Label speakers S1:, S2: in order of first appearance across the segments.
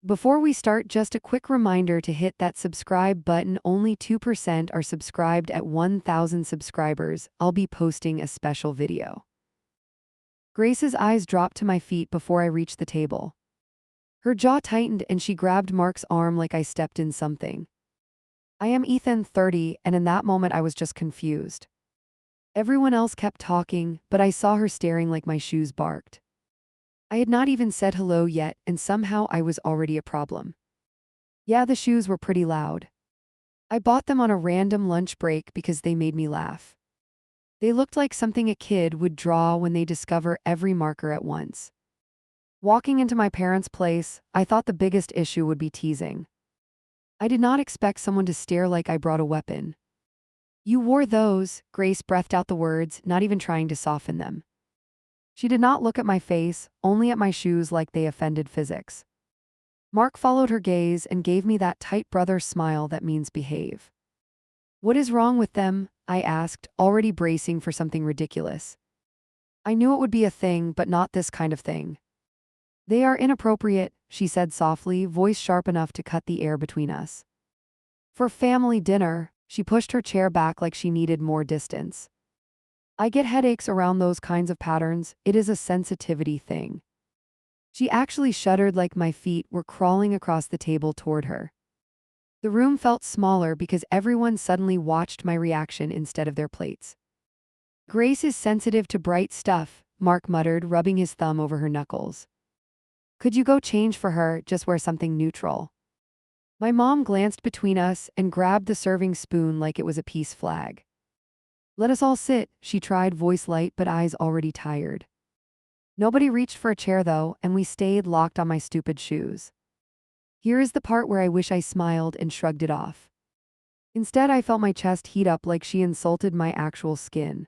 S1: Before we start, just a quick reminder to hit that subscribe button. Only 2% are subscribed at 1,000 subscribers. I'll be posting a special video. Grace's eyes dropped to my feet before I reached the table. Her jaw tightened and she grabbed Mark's arm like I stepped in something. I am Ethan, 30, and in that moment I was just confused. Everyone else kept talking, but I saw her staring like my shoes barked. I had not even said hello yet, and somehow I was already a problem. Yeah, the shoes were pretty loud. I bought them on a random lunch break because they made me laugh. They looked like something a kid would draw when they discover every marker at once. Walking into my parents' place, I thought the biggest issue would be teasing. I did not expect someone to stare like I brought a weapon. "You wore those," Grace breathed out the words, not even trying to soften them. She did not look at my face, only at my shoes like they offended physics. Mark followed her gaze and gave me that tight brother smile that means behave. "What is wrong with them?" I asked, already bracing for something ridiculous. I knew it would be a thing, but not this kind of thing. "They are inappropriate," she said softly, voice sharp enough to cut the air between us. "For family dinner," she pushed her chair back like she needed more distance. "I get headaches around those kinds of patterns. It is a sensitivity thing." She actually shuddered like my feet were crawling across the table toward her. The room felt smaller because everyone suddenly watched my reaction instead of their plates. "Grace is sensitive to bright stuff," Mark muttered, rubbing his thumb over her knuckles. "Could you go change for her, just wear something neutral?" My mom glanced between us and grabbed the serving spoon like it was a peace flag. "Let us all sit," she tried, voice light but eyes already tired. Nobody reached for a chair though, and we stayed locked on my stupid shoes. Here is the part where I wish I smiled and shrugged it off. Instead, I felt my chest heat up like she insulted my actual skin.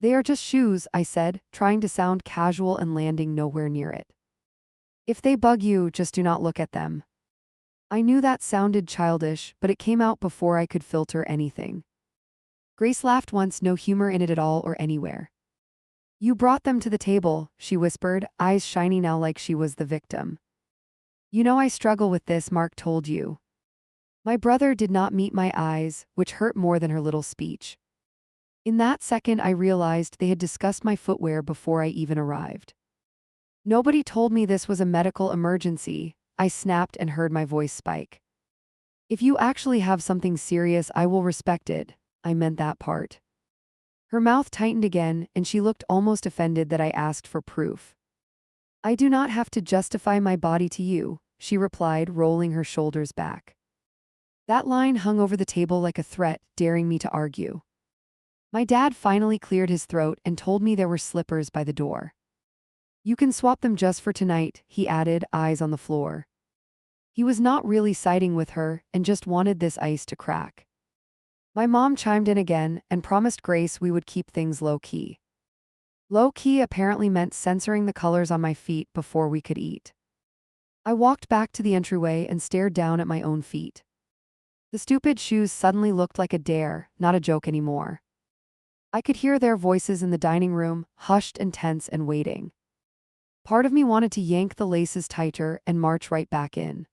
S1: "They are just shoes," I said, trying to sound casual and landing nowhere near it. "If they bug you, just do not look at them." I knew that sounded childish, but it came out before I could filter anything. Grace laughed once, no humor in it at all or anywhere. "You brought them to the table," she whispered, eyes shiny now like she was the victim. "You know I struggle with this," Mark told you. My brother did not meet my eyes, which hurt more than her little speech. In that second I realized they had discussed my footwear before I even arrived. "Nobody told me this was a medical emergency," I snapped and heard my voice spike. "If you actually have something serious, I will respect it." I meant that part. Her mouth tightened again, and she looked almost offended that I asked for proof. "I do not have to justify my body to you," she replied, rolling her shoulders back. That line hung over the table like a threat, daring me to argue. My dad finally cleared his throat and told me there were slippers by the door. "You can swap them just for tonight," he added, eyes on the floor. He was not really siding with her and just wanted this ice to crack. My mom chimed in again and promised Grace we would keep things low-key. Low-key apparently meant censoring the colors on my feet before we could eat. I walked back to the entryway and stared down at my own feet. The stupid shoes suddenly looked like a dare, not a joke anymore. I could hear their voices in the dining room, hushed and tense and waiting. Part of me wanted to yank the laces tighter and march right back in.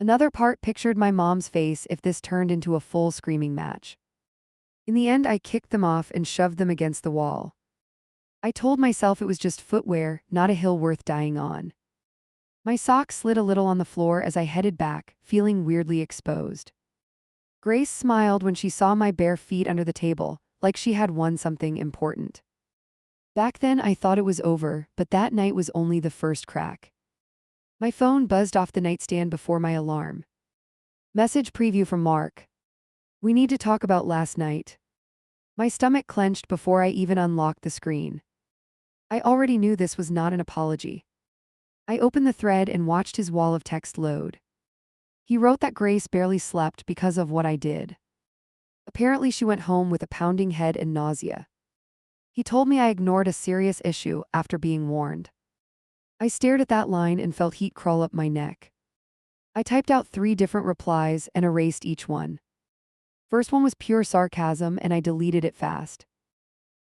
S1: Another part pictured my mom's face if this turned into a full screaming match. In the end, I kicked them off and shoved them against the wall. I told myself it was just footwear, not a hill worth dying on. My socks slid a little on the floor as I headed back, feeling weirdly exposed. Grace smiled when she saw my bare feet under the table, like she had won something important. Back then I thought it was over, but that night was only the first crack. My phone buzzed off the nightstand before my alarm. Message preview from Mark. "We need to talk about last night." My stomach clenched before I even unlocked the screen. I already knew this was not an apology. I opened the thread and watched his wall of text load. He wrote that Grace barely slept because of what I did. Apparently she went home with a pounding head and nausea. He told me I ignored a serious issue after being warned. I stared at that line and felt heat crawl up my neck. I typed out 3 different replies and erased each one. First one was pure sarcasm and I deleted it fast.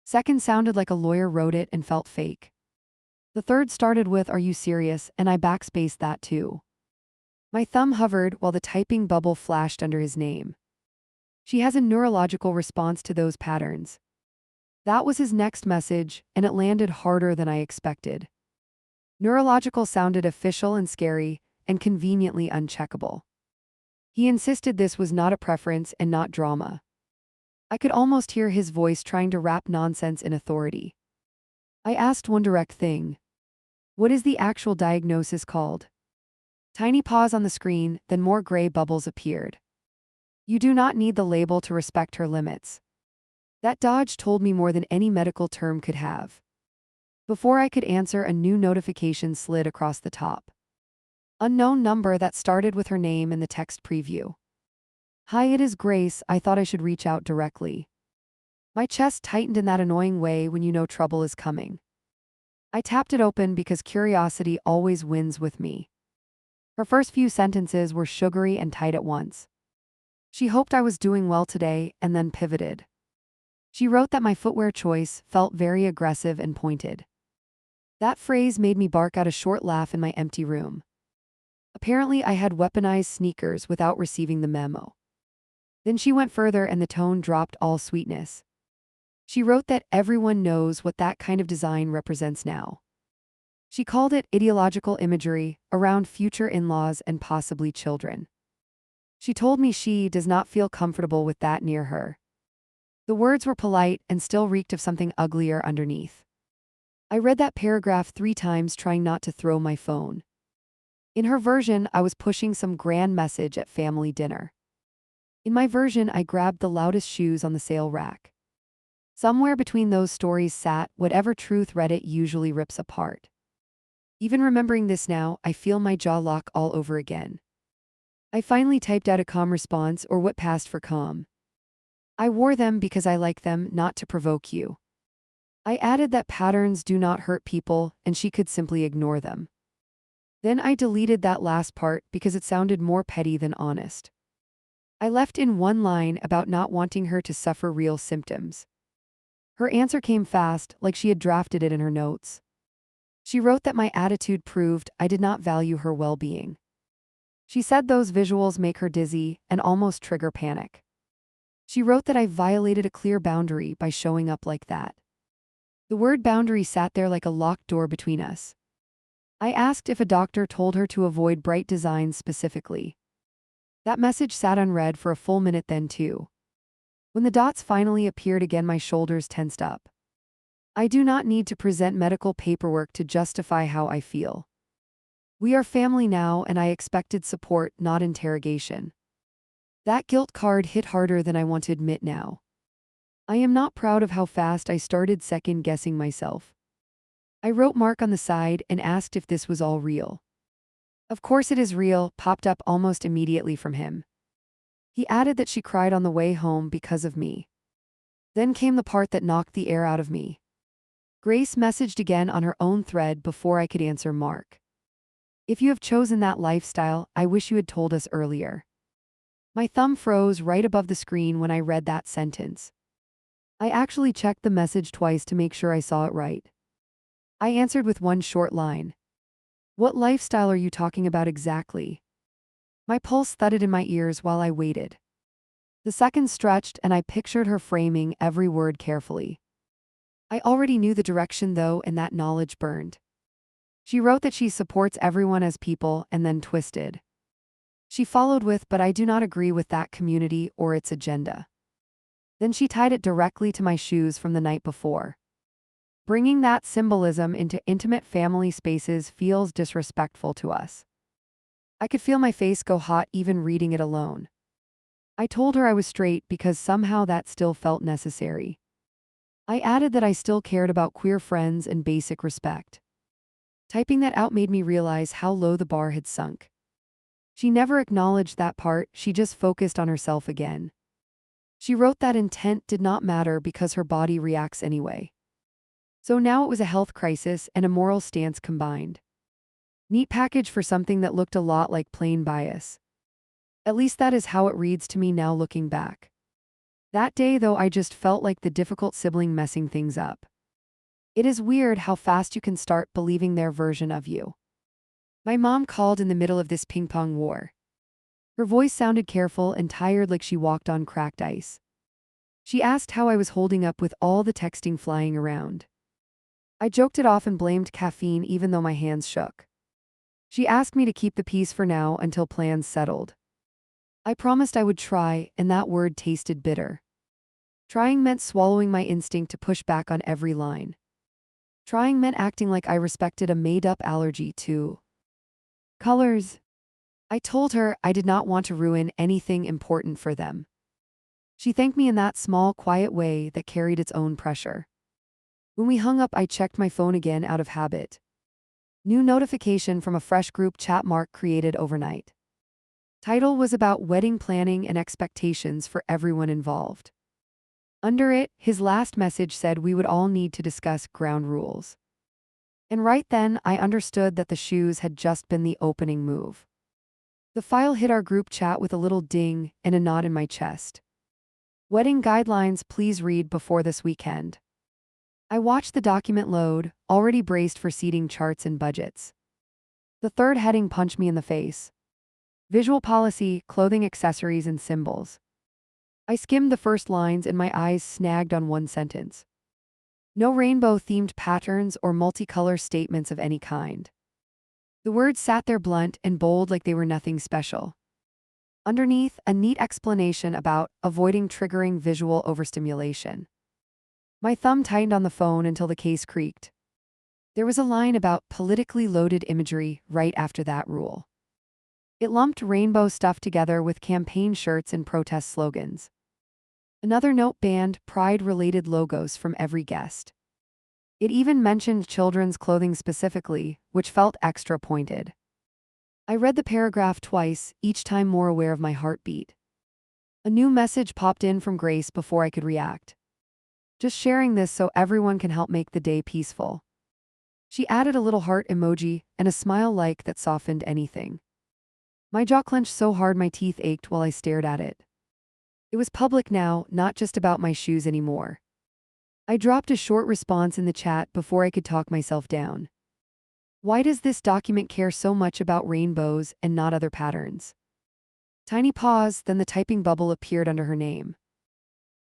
S1: Second sounded like a lawyer wrote it and felt fake. The third started with "Are you serious?" and I backspaced that too. My thumb hovered while the typing bubble flashed under his name. She has a neurological response to those patterns. That was his next message, and it landed harder than I expected. Neurological sounded official and scary, and conveniently uncheckable. He insisted this was not a preference and not drama. I could almost hear his voice trying to wrap nonsense in authority. I asked one direct thing. What is the actual diagnosis called? Tiny pause on the screen, then more gray bubbles appeared. You do not need the label to respect her limits. That dodge told me more than any medical term could have. Before I could answer, a new notification slid across the top. Unknown number that started with her name in the text preview. Hi, it is Grace. I thought I should reach out directly. My chest tightened in that annoying way when you know trouble is coming. I tapped it open because curiosity always wins with me. Her first few sentences were sugary and tight at once. She hoped I was doing well today, and then pivoted. She wrote that my footwear choice felt very aggressive and pointed. That phrase made me bark out a short laugh in my empty room. Apparently, I had weaponized sneakers without receiving the memo. Then she went further and the tone dropped all sweetness. She wrote that everyone knows what that kind of design represents now. She called it ideological imagery around future in-laws and possibly children. She told me she does not feel comfortable with that near her. The words were polite and still reeked of something uglier underneath. I read that paragraph 3 times, trying not to throw my phone. In her version, I was pushing some grand message at family dinner. In my version, I grabbed the loudest shoes on the sale rack. Somewhere between those stories sat whatever truth Reddit usually rips apart. Even remembering this now, I feel my jaw lock all over again. I finally typed out a calm response, or what passed for calm. I wore them because I like them, not to provoke you. I added that patterns do not hurt people, and she could simply ignore them. Then I deleted that last part because it sounded more petty than honest. I left in one line about not wanting her to suffer real symptoms. Her answer came fast, like she had drafted it in her notes. She wrote that my attitude proved I did not value her well-being. She said those visuals make her dizzy and almost trigger panic. She wrote that I violated a clear boundary by showing up like that. The word boundary sat there like a locked door between us. I asked if a doctor told her to avoid bright designs specifically. That message sat unread for a full minute then too. When the dots finally appeared again, my shoulders tensed up. I do not need to present medical paperwork to justify how I feel. We are family now, and I expected support, not interrogation. That guilt card hit harder than I want to admit now. I am not proud of how fast I started second-guessing myself. I wrote Mark on the side and asked if this was all real. Of course it is real, popped up almost immediately from him. He added that she cried on the way home because of me. Then came the part that knocked the air out of me. Grace messaged again on her own thread before I could answer Mark. If you have chosen that lifestyle, I wish you had told us earlier. My thumb froze right above the screen when I read that sentence. I actually checked the message twice to make sure I saw it right. I answered with one short line. What lifestyle are you talking about exactly? My pulse thudded in my ears while I waited. The seconds stretched and I pictured her framing every word carefully. I already knew the direction though, and that knowledge burned. She wrote that she supports everyone as people, and then twisted. She followed with, but I do not agree with that community or its agenda. Then she tied it directly to my shoes from the night before. Bringing that symbolism into intimate family spaces feels disrespectful to us. I could feel my face go hot even reading it alone. I told her I was straight because somehow that still felt necessary. I added that I still cared about queer friends and basic respect. Typing that out made me realize how low the bar had sunk. She never acknowledged that part, she just focused on herself again. She wrote that intent did not matter because her body reacts anyway. So now it was a health crisis and a moral stance combined. Neat package for something that looked a lot like plain bias. At least that is how it reads to me now looking back. That day though, I just felt like the difficult sibling messing things up. It is weird how fast you can start believing their version of you. My mom called in the middle of this ping-pong war. Her voice sounded careful and tired, like she walked on cracked ice. She asked how I was holding up with all the texting flying around. I joked it off and blamed caffeine even though my hands shook. She asked me to keep the peace for now until plans settled. I promised I would try, and that word tasted bitter. Trying meant swallowing my instinct to push back on every line. Trying meant acting like I respected a made-up allergy to colors. I told her I did not want to ruin anything important for them. She thanked me in that small, quiet way that carried its own pressure. When we hung up, I checked my phone again out of habit. New notification from a fresh group chat Mark created overnight. Title was about wedding planning and expectations for everyone involved. Under it, his last message said we would all need to discuss ground rules. And right then, I understood that the shoes had just been the opening move. The file hit our group chat with a little ding and a knot in my chest. Wedding guidelines, please read before this weekend. I watched the document load, already braced for seating charts and budgets. The third heading punched me in the face. Visual policy, clothing accessories and symbols. I skimmed the first lines and my eyes snagged on one sentence. No rainbow-themed patterns or multicolor statements of any kind. The words sat there blunt and bold like they were nothing special. Underneath, a neat explanation about avoiding triggering visual overstimulation. My thumb tightened on the phone until the case creaked. There was a line about politically loaded imagery right after that rule. It lumped rainbow stuff together with campaign shirts and protest slogans. Another note banned pride-related logos from every guest. It even mentioned children's clothing specifically, which felt extra pointed. I read the paragraph twice, each time more aware of my heartbeat. A new message popped in from Grace before I could react. Just sharing this so everyone can help make the day peaceful. She added a little heart emoji and a smile like that softened anything. My jaw clenched so hard my teeth ached while I stared at it. It was public now, not just about my shoes anymore. I dropped a short response in the chat before I could talk myself down. Why does this document care so much about rainbows and not other patterns? Tiny pause, then the typing bubble appeared under her name.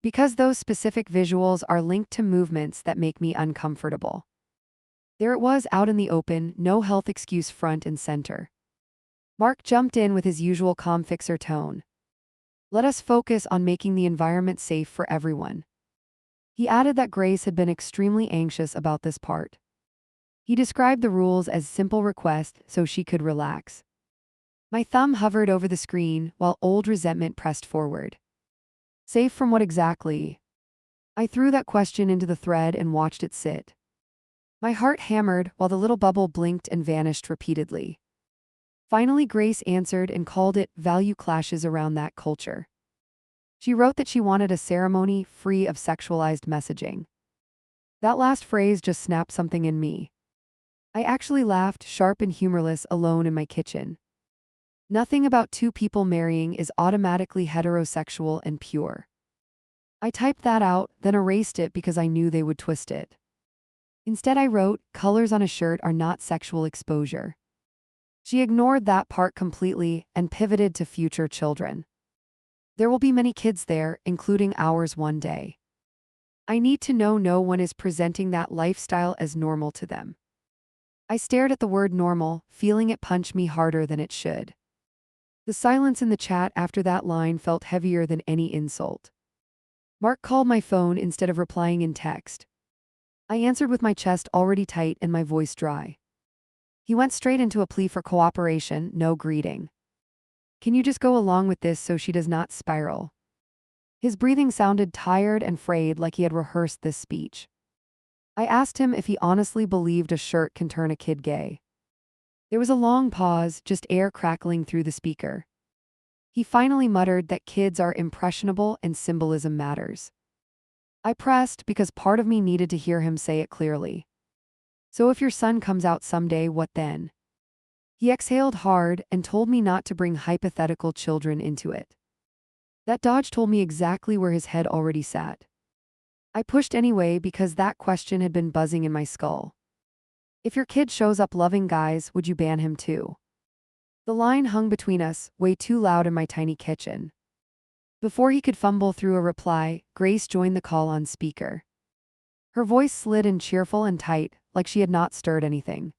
S1: Because those specific visuals are linked to movements that make me uncomfortable. There it was out in the open, no health excuse front and center. Mark jumped in with his usual calm fixer tone. Let us focus on making the environment safe for everyone. He added that Grace had been extremely anxious about this part. He described the rules as simple requests so she could relax. My thumb hovered over the screen while old resentment pressed forward. Safe from what exactly? I threw that question into the thread and watched it sit. My heart hammered while the little bubble blinked and vanished repeatedly. Finally, Grace answered and called it value clashes around that culture. She wrote that she wanted a ceremony free of sexualized messaging. That last phrase just snapped something in me. I actually laughed, sharp and humorless, alone in my kitchen. Nothing about two people marrying is automatically heterosexual and pure. I typed that out, then erased it because I knew they would twist it. Instead, I wrote, colors on a shirt are not sexual exposure. She ignored that part completely and pivoted to future children. There will be many kids there, including ours one day. I need to know no one is presenting that lifestyle as normal to them. I stared at the word normal, feeling it punch me harder than it should. The silence in the chat after that line felt heavier than any insult. Mark called my phone instead of replying in text. I answered with my chest already tight and my voice dry. He went straight into a plea for cooperation, no greeting. Can you just go along with this so she does not spiral? His breathing sounded tired and frayed, like he had rehearsed this speech. I asked him if he honestly believed a shirt can turn a kid gay. There was a long pause, just air crackling through the speaker. He finally muttered that kids are impressionable and symbolism matters. I pressed because part of me needed to hear him say it clearly. So if your son comes out someday, what then? He exhaled hard and told me not to bring hypothetical children into it. That dodge told me exactly where his head already sat. I pushed anyway because that question had been buzzing in my skull. If your kid shows up loving guys, would you ban him too? The line hung between us, way too loud in my tiny kitchen. Before he could fumble through a reply, Grace joined the call on speaker. Her voice slid in cheerful and tight, like she had not stirred anything.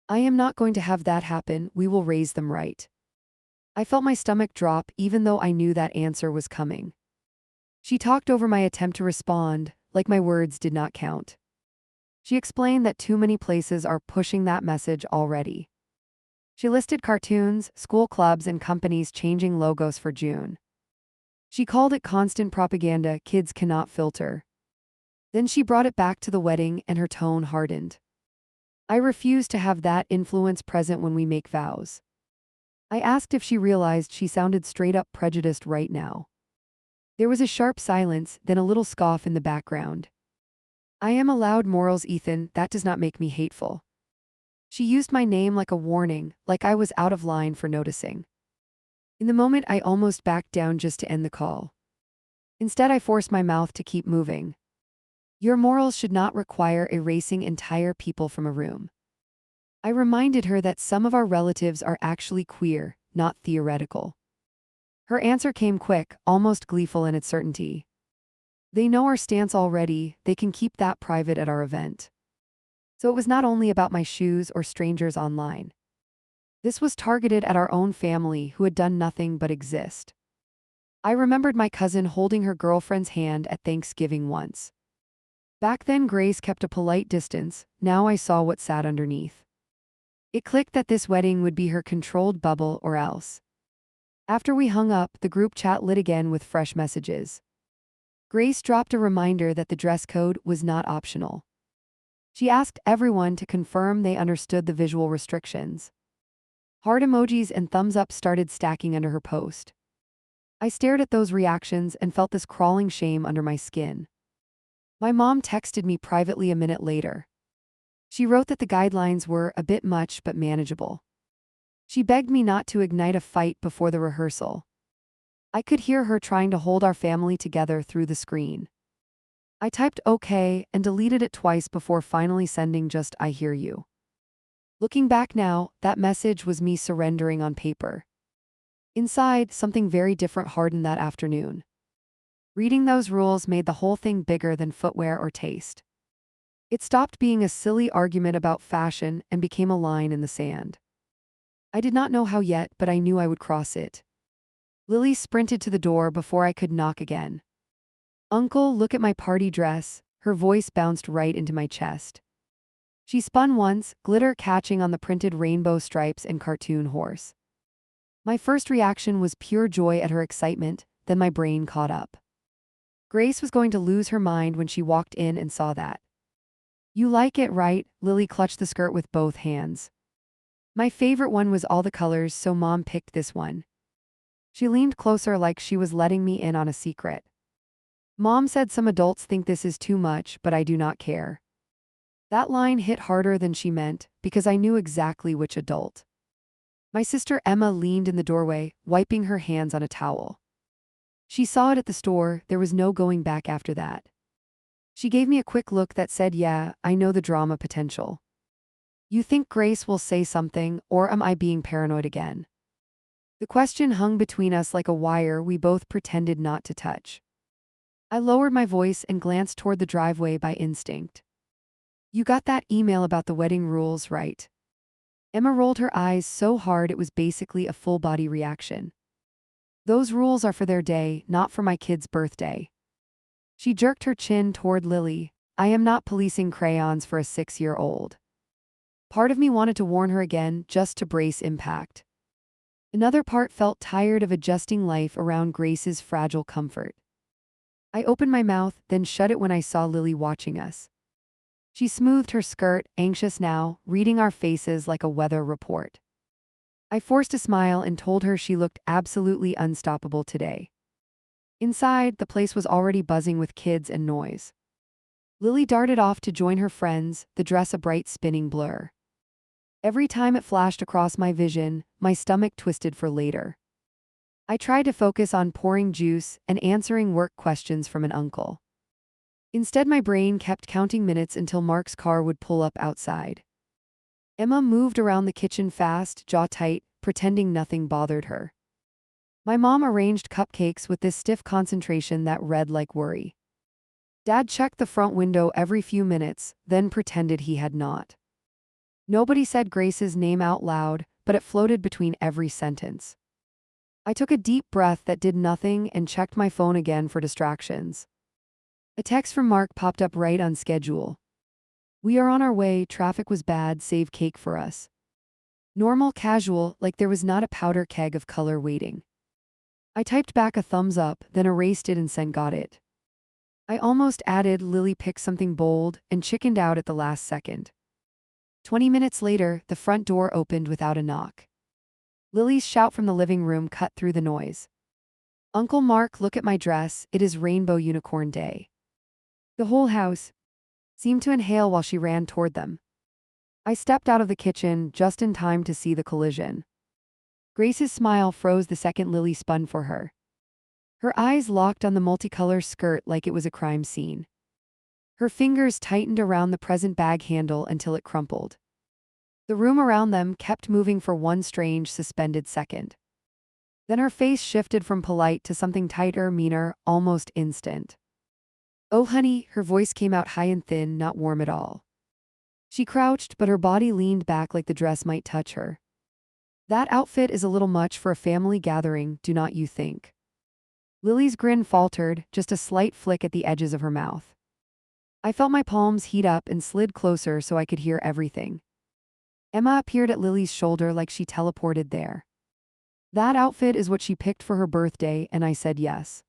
S1: I am not going to have that happen, we will raise them right. I felt my stomach drop even though I knew that answer was coming. She talked over my attempt to respond, like my words did not count. She explained that too many places are pushing that message already. She listed cartoons, school clubs, and companies changing logos for June. She called it constant propaganda kids cannot filter. Then she brought it back to the wedding and her tone hardened. I refuse to have that influence present when we make vows. I asked if she realized she sounded straight up prejudiced right now. There was a sharp silence, then a little scoff in the background. I am allowed morals, Ethan, that does not make me hateful. She used my name like a warning, like I was out of line for noticing. In the moment, I almost backed down just to end the call. Instead, I forced my mouth to keep moving. Your morals should not require erasing entire people from a room. I reminded her that some of our relatives are actually queer, not theoretical. Her answer came quick, almost gleeful in its certainty. They know our stance already, they can keep that private at our event. So it was not only about my shoes or strangers online. This was targeted at our own family who had done nothing but exist. I remembered my cousin holding her girlfriend's hand at Thanksgiving once. Back then Grace kept a polite distance, now I saw what sat underneath. It clicked that this wedding would be her controlled bubble or else. After we hung up, the group chat lit again with fresh messages. Grace dropped a reminder that the dress code was not optional. She asked everyone to confirm they understood the visual restrictions. Heart emojis and thumbs up started stacking under her post. I stared at those reactions and felt this crawling shame under my skin. My mom texted me privately a minute later. She wrote that the guidelines were a bit much but manageable. She begged me not to ignite a fight before the rehearsal. I could hear her trying to hold our family together through the screen. I typed okay and deleted it twice before finally sending just I hear you. Looking back now, that message was me surrendering on paper. Inside, something very different hardened that afternoon. Reading those rules made the whole thing bigger than footwear or taste. It stopped being a silly argument about fashion and became a line in the sand. I did not know how yet, but I knew I would cross it. Lily sprinted to the door before I could knock again. Uncle, look at my party dress, her voice bounced right into my chest. She spun once, glitter catching on the printed rainbow stripes and cartoon horse. My first reaction was pure joy at her excitement, then my brain caught up. Grace was going to lose her mind when she walked in and saw that. You like it, right? Lily clutched the skirt with both hands. My favorite one was all the colors, so Mom picked this one. She leaned closer like she was letting me in on a secret. Mom said some adults think this is too much, but I do not care. That line hit harder than she meant, because I knew exactly which adult. My sister Emma leaned in the doorway, wiping her hands on a towel. She saw it at the store, there was no going back after that. She gave me a quick look that said, yeah, I know the drama potential. You think Grace will say something, or am I being paranoid again? The question hung between us like a wire we both pretended not to touch. I lowered my voice and glanced toward the driveway by instinct. You got that email about the wedding rules, right? Emma rolled her eyes so hard it was basically a full-body reaction. Those rules are for their day, not for my kid's birthday. She jerked her chin toward Lily. I am not policing crayons for a 6-year-old. Part of me wanted to warn her again, just to brace impact. Another part felt tired of adjusting life around Grace's fragile comfort. I opened my mouth, then shut it when I saw Lily watching us. She smoothed her skirt, anxious now, reading our faces like a weather report. I forced a smile and told her she looked absolutely unstoppable today. Inside, the place was already buzzing with kids and noise. Lily darted off to join her friends, the dress a bright spinning blur. Every time it flashed across my vision, my stomach twisted for later. I tried to focus on pouring juice and answering work questions from an uncle. Instead, my brain kept counting minutes until Mark's car would pull up outside. Emma moved around the kitchen fast, jaw tight, pretending nothing bothered her. My mom arranged cupcakes with this stiff concentration that read like worry. Dad checked the front window every few minutes, then pretended he had not. Nobody said Grace's name out loud, but it floated between every sentence. I took a deep breath that did nothing and checked my phone again for distractions. A text from Mark popped up right on schedule. "We are on our way, traffic was bad, save cake for us." Normal, casual, like there was not a powder keg of color waiting. I typed back a thumbs up, then erased it and sent got it. I almost added Lily picked something bold and chickened out at the last second. 20 minutes later, the front door opened without a knock. Lily's shout from the living room cut through the noise. "Uncle Mark, look at my dress, it is Rainbow Unicorn Day." The whole house seemed to inhale while she ran toward them. I stepped out of the kitchen just in time to see the collision. Grace's smile froze the second Lily spun for her. Her eyes locked on the multicolor skirt like it was a crime scene. Her fingers tightened around the present bag handle until it crumpled. The room around them kept moving for one strange, suspended second. Then her face shifted from polite to something tighter, meaner, almost instant. "Oh, honey," her voice came out high and thin, not warm at all. She crouched, but her body leaned back like the dress might touch her. "That outfit is a little much for a family gathering, do not you think?" Lily's grin faltered, just a slight flick at the edges of her mouth. I felt my palms heat up and slid closer so I could hear everything. Emma appeared at Lily's shoulder like she teleported there. "That outfit is what she picked for her birthday," and I said yes.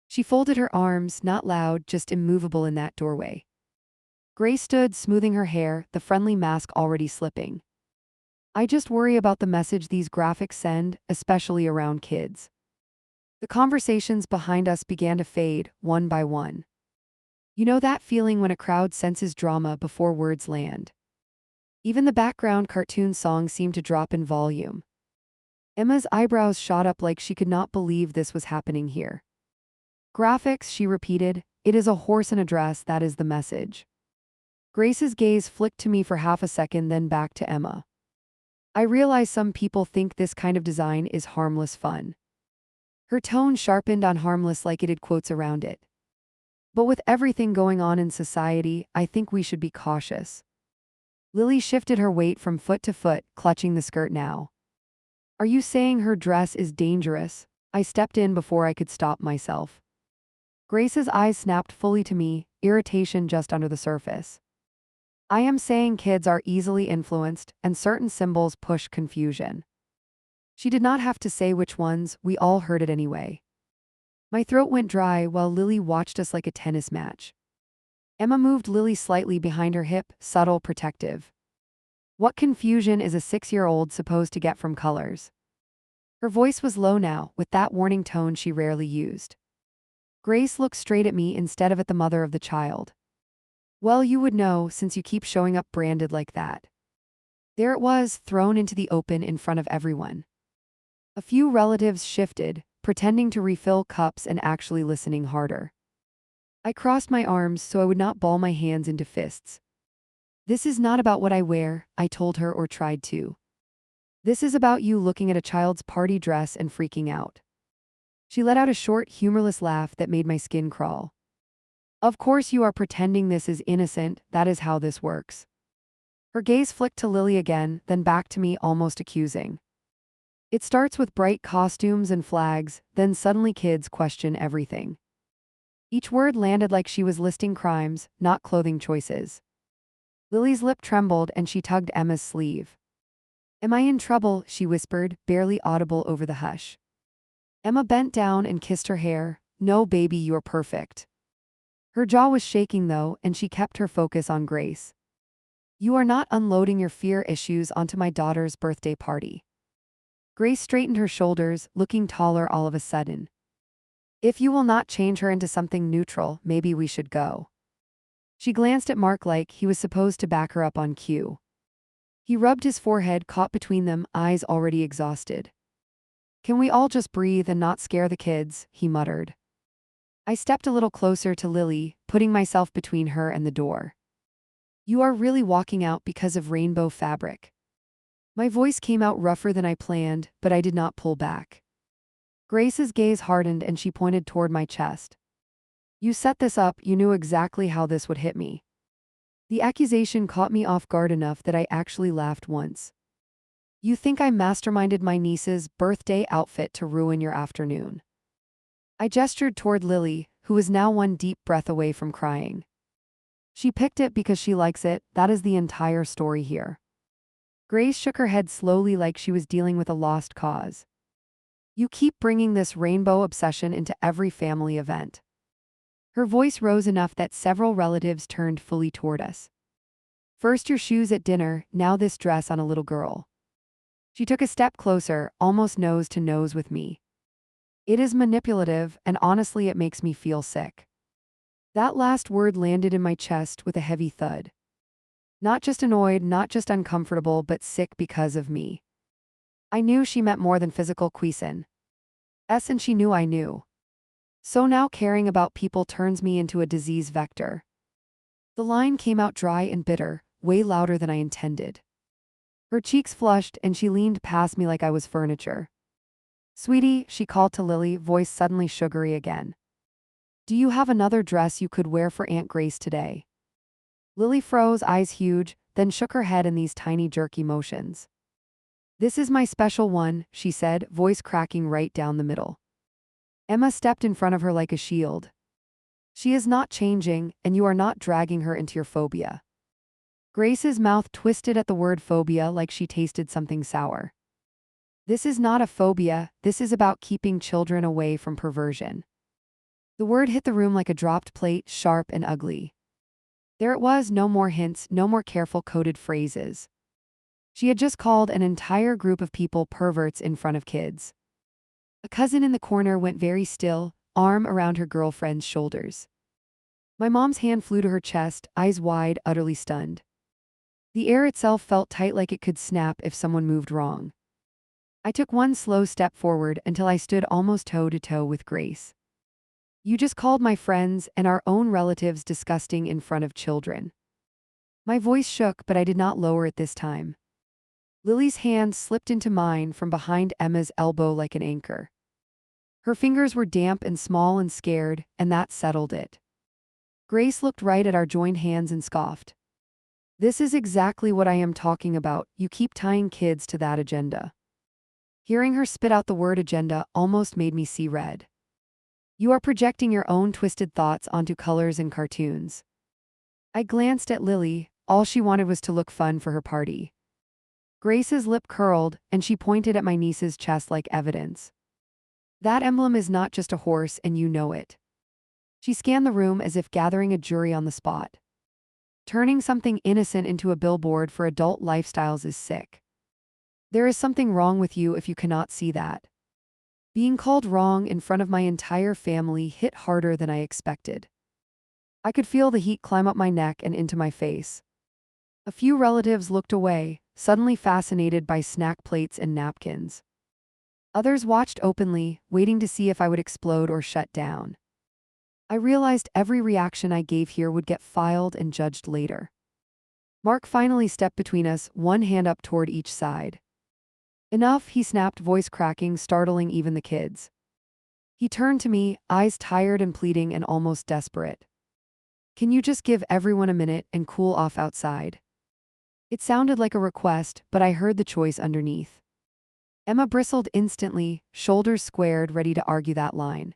S1: She folded her arms, not loud, just immovable in that doorway. Grace stood, smoothing her hair, the friendly mask already slipping. I just worry about the message these graphics send, especially around kids. The conversations behind us began to fade, one by one. You know that feeling when a crowd senses drama before words land? Even the background cartoon song seemed to drop in volume. Emma's eyebrows shot up like she could not believe this was happening here. "Graphics," she repeated. "It is a horse in a dress, that is the message." Grace's gaze flicked to me for half a second, then back to Emma. I realize some people think this kind of design is harmless fun. Her tone sharpened on harmless like it had quotes around it. But with everything going on in society, I think we should be cautious. Lily shifted her weight from foot to foot, clutching the skirt now. "Are you saying her dress is dangerous?" I stepped in before I could stop myself. Grace's eyes snapped fully to me, irritation just under the surface. "I am saying kids are easily influenced, and certain symbols push confusion." She did not have to say which ones, we all heard it anyway. My throat went dry while Lily watched us like a tennis match. Emma moved Lily slightly behind her hip, subtle, protective. "What confusion is a 6-year-old supposed to get from colors?" Her voice was low now, with that warning tone she rarely used. Grace looked straight at me instead of at the mother of the child. "Well, you would know since you keep showing up branded like that." There it was, thrown into the open in front of everyone. A few relatives shifted, pretending to refill cups and actually listening harder. I crossed my arms so I would not ball my hands into fists. "This is not about what I wear," I told her, or tried to. "This is about you looking at a child's party dress and freaking out." She let out a short, humorless laugh that made my skin crawl. "Of course you are pretending this is innocent, that is how this works." Her gaze flicked to Lily again, then back to me, almost accusing. "It starts with bright costumes and flags, then suddenly kids question everything." Each word landed like she was listing crimes, not clothing choices. Lily's lip trembled and she tugged Emma's sleeve. "Am I in trouble?" she whispered, barely audible over the hush. Emma bent down and kissed her hair. "No, baby, you're perfect." Her jaw was shaking though, and she kept her focus on Grace. "You are not unloading your fear issues onto my daughter's birthday party." Grace straightened her shoulders, looking taller all of a sudden. "If you will not change her into something neutral, maybe we should go." She glanced at Mark like he was supposed to back her up on cue. He rubbed his forehead, caught between them, eyes already exhausted. "Can we all just breathe and not scare the kids?" he muttered. I stepped a little closer to Lily, putting myself between her and the door. You are really walking out because of rainbow fabric. My voice came out rougher than I planned, but I did not pull back. Grace's gaze hardened and she pointed toward my chest. You set this up, you knew exactly how this would hit me. The accusation caught me off guard enough that I actually laughed once. You think I masterminded my niece's birthday outfit to ruin your afternoon. I gestured toward Lily, who was now one deep breath away from crying. She picked it because she likes it, that is the entire story here. Grace shook her head slowly like she was dealing with a lost cause. You keep bringing this rainbow obsession into every family event. Her voice rose enough that several relatives turned fully toward us. First your shoes at dinner, now this dress on a little girl. She took a step closer, almost nose to nose with me. It is manipulative, and honestly it makes me feel sick. That last word landed in my chest with a heavy thud. Not just annoyed, not just uncomfortable, but sick because of me. I knew she meant more than physical cuisine. And she knew I knew. So now caring about people turns me into a disease vector. The line came out dry and bitter, way louder than I intended. Her cheeks flushed and she leaned past me like I was furniture. Sweetie, she called to Lily, voice suddenly sugary again. Do you have another dress you could wear for Aunt Grace today? Lily froze, eyes huge, then shook her head in these tiny jerky motions. This is my special one, she said, voice cracking right down the middle. Emma stepped in front of her like a shield. She is not changing, and you are not dragging her into your phobia. Grace's mouth twisted at the word phobia like she tasted something sour. This is not a phobia, this is about keeping children away from perversion. The word hit the room like a dropped plate, sharp and ugly. There it was, no more hints, no more careful coded phrases. She had just called an entire group of people perverts in front of kids. A cousin in the corner went very still, arm around her girlfriend's shoulders. My mom's hand flew to her chest, eyes wide, utterly stunned. The air itself felt tight like it could snap if someone moved wrong. I took one slow step forward until I stood almost toe to toe with Grace. You just called my friends and our own relatives disgusting in front of children. My voice shook, but I did not lower it this time. Lily's hand slipped into mine from behind Emma's elbow like an anchor. Her fingers were damp and small and scared, and that settled it. Grace looked right at our joined hands and scoffed. This is exactly what I am talking about, you keep tying kids to that agenda. Hearing her spit out the word agenda almost made me see red. You are projecting your own twisted thoughts onto colors and cartoons. I glanced at Lily, all she wanted was to look fun for her party. Grace's lip curled, and she pointed at my niece's chest like evidence. That emblem is not just a horse, and you know it. She scanned the room as if gathering a jury on the spot. Turning something innocent into a billboard for adult lifestyles is sick. There is something wrong with you if you cannot see that. Being called wrong in front of my entire family hit harder than I expected. I could feel the heat climb up my neck and into my face. A few relatives looked away, suddenly fascinated by snack plates and napkins. Others watched openly, waiting to see if I would explode or shut down. I realized every reaction I gave here would get filed and judged later. Mark finally stepped between us, one hand up toward each side. Enough, he snapped, voice cracking, startling even the kids. He turned to me, eyes tired and pleading and almost desperate. Can you just give everyone a minute and cool off outside? It sounded like a request, but I heard the choice underneath. Emma bristled instantly, shoulders squared, ready to argue that line.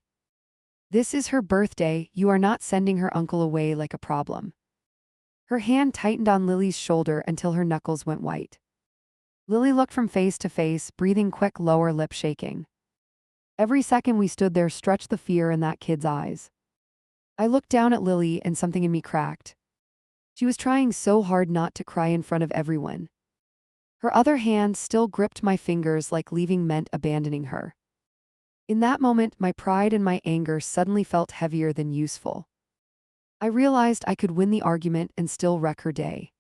S1: This is her birthday, you are not sending her uncle away like a problem. Her hand tightened on Lily's shoulder until her knuckles went white. Lily looked from face to face, breathing quick, lower lip shaking. Every second we stood there stretched the fear in that kid's eyes. I looked down at Lily and something in me cracked. She was trying so hard not to cry in front of everyone. Her other hand still gripped my fingers like leaving meant abandoning her. In that moment, my pride and my anger suddenly felt heavier than useful. I realized I could win the argument and still wreck her day.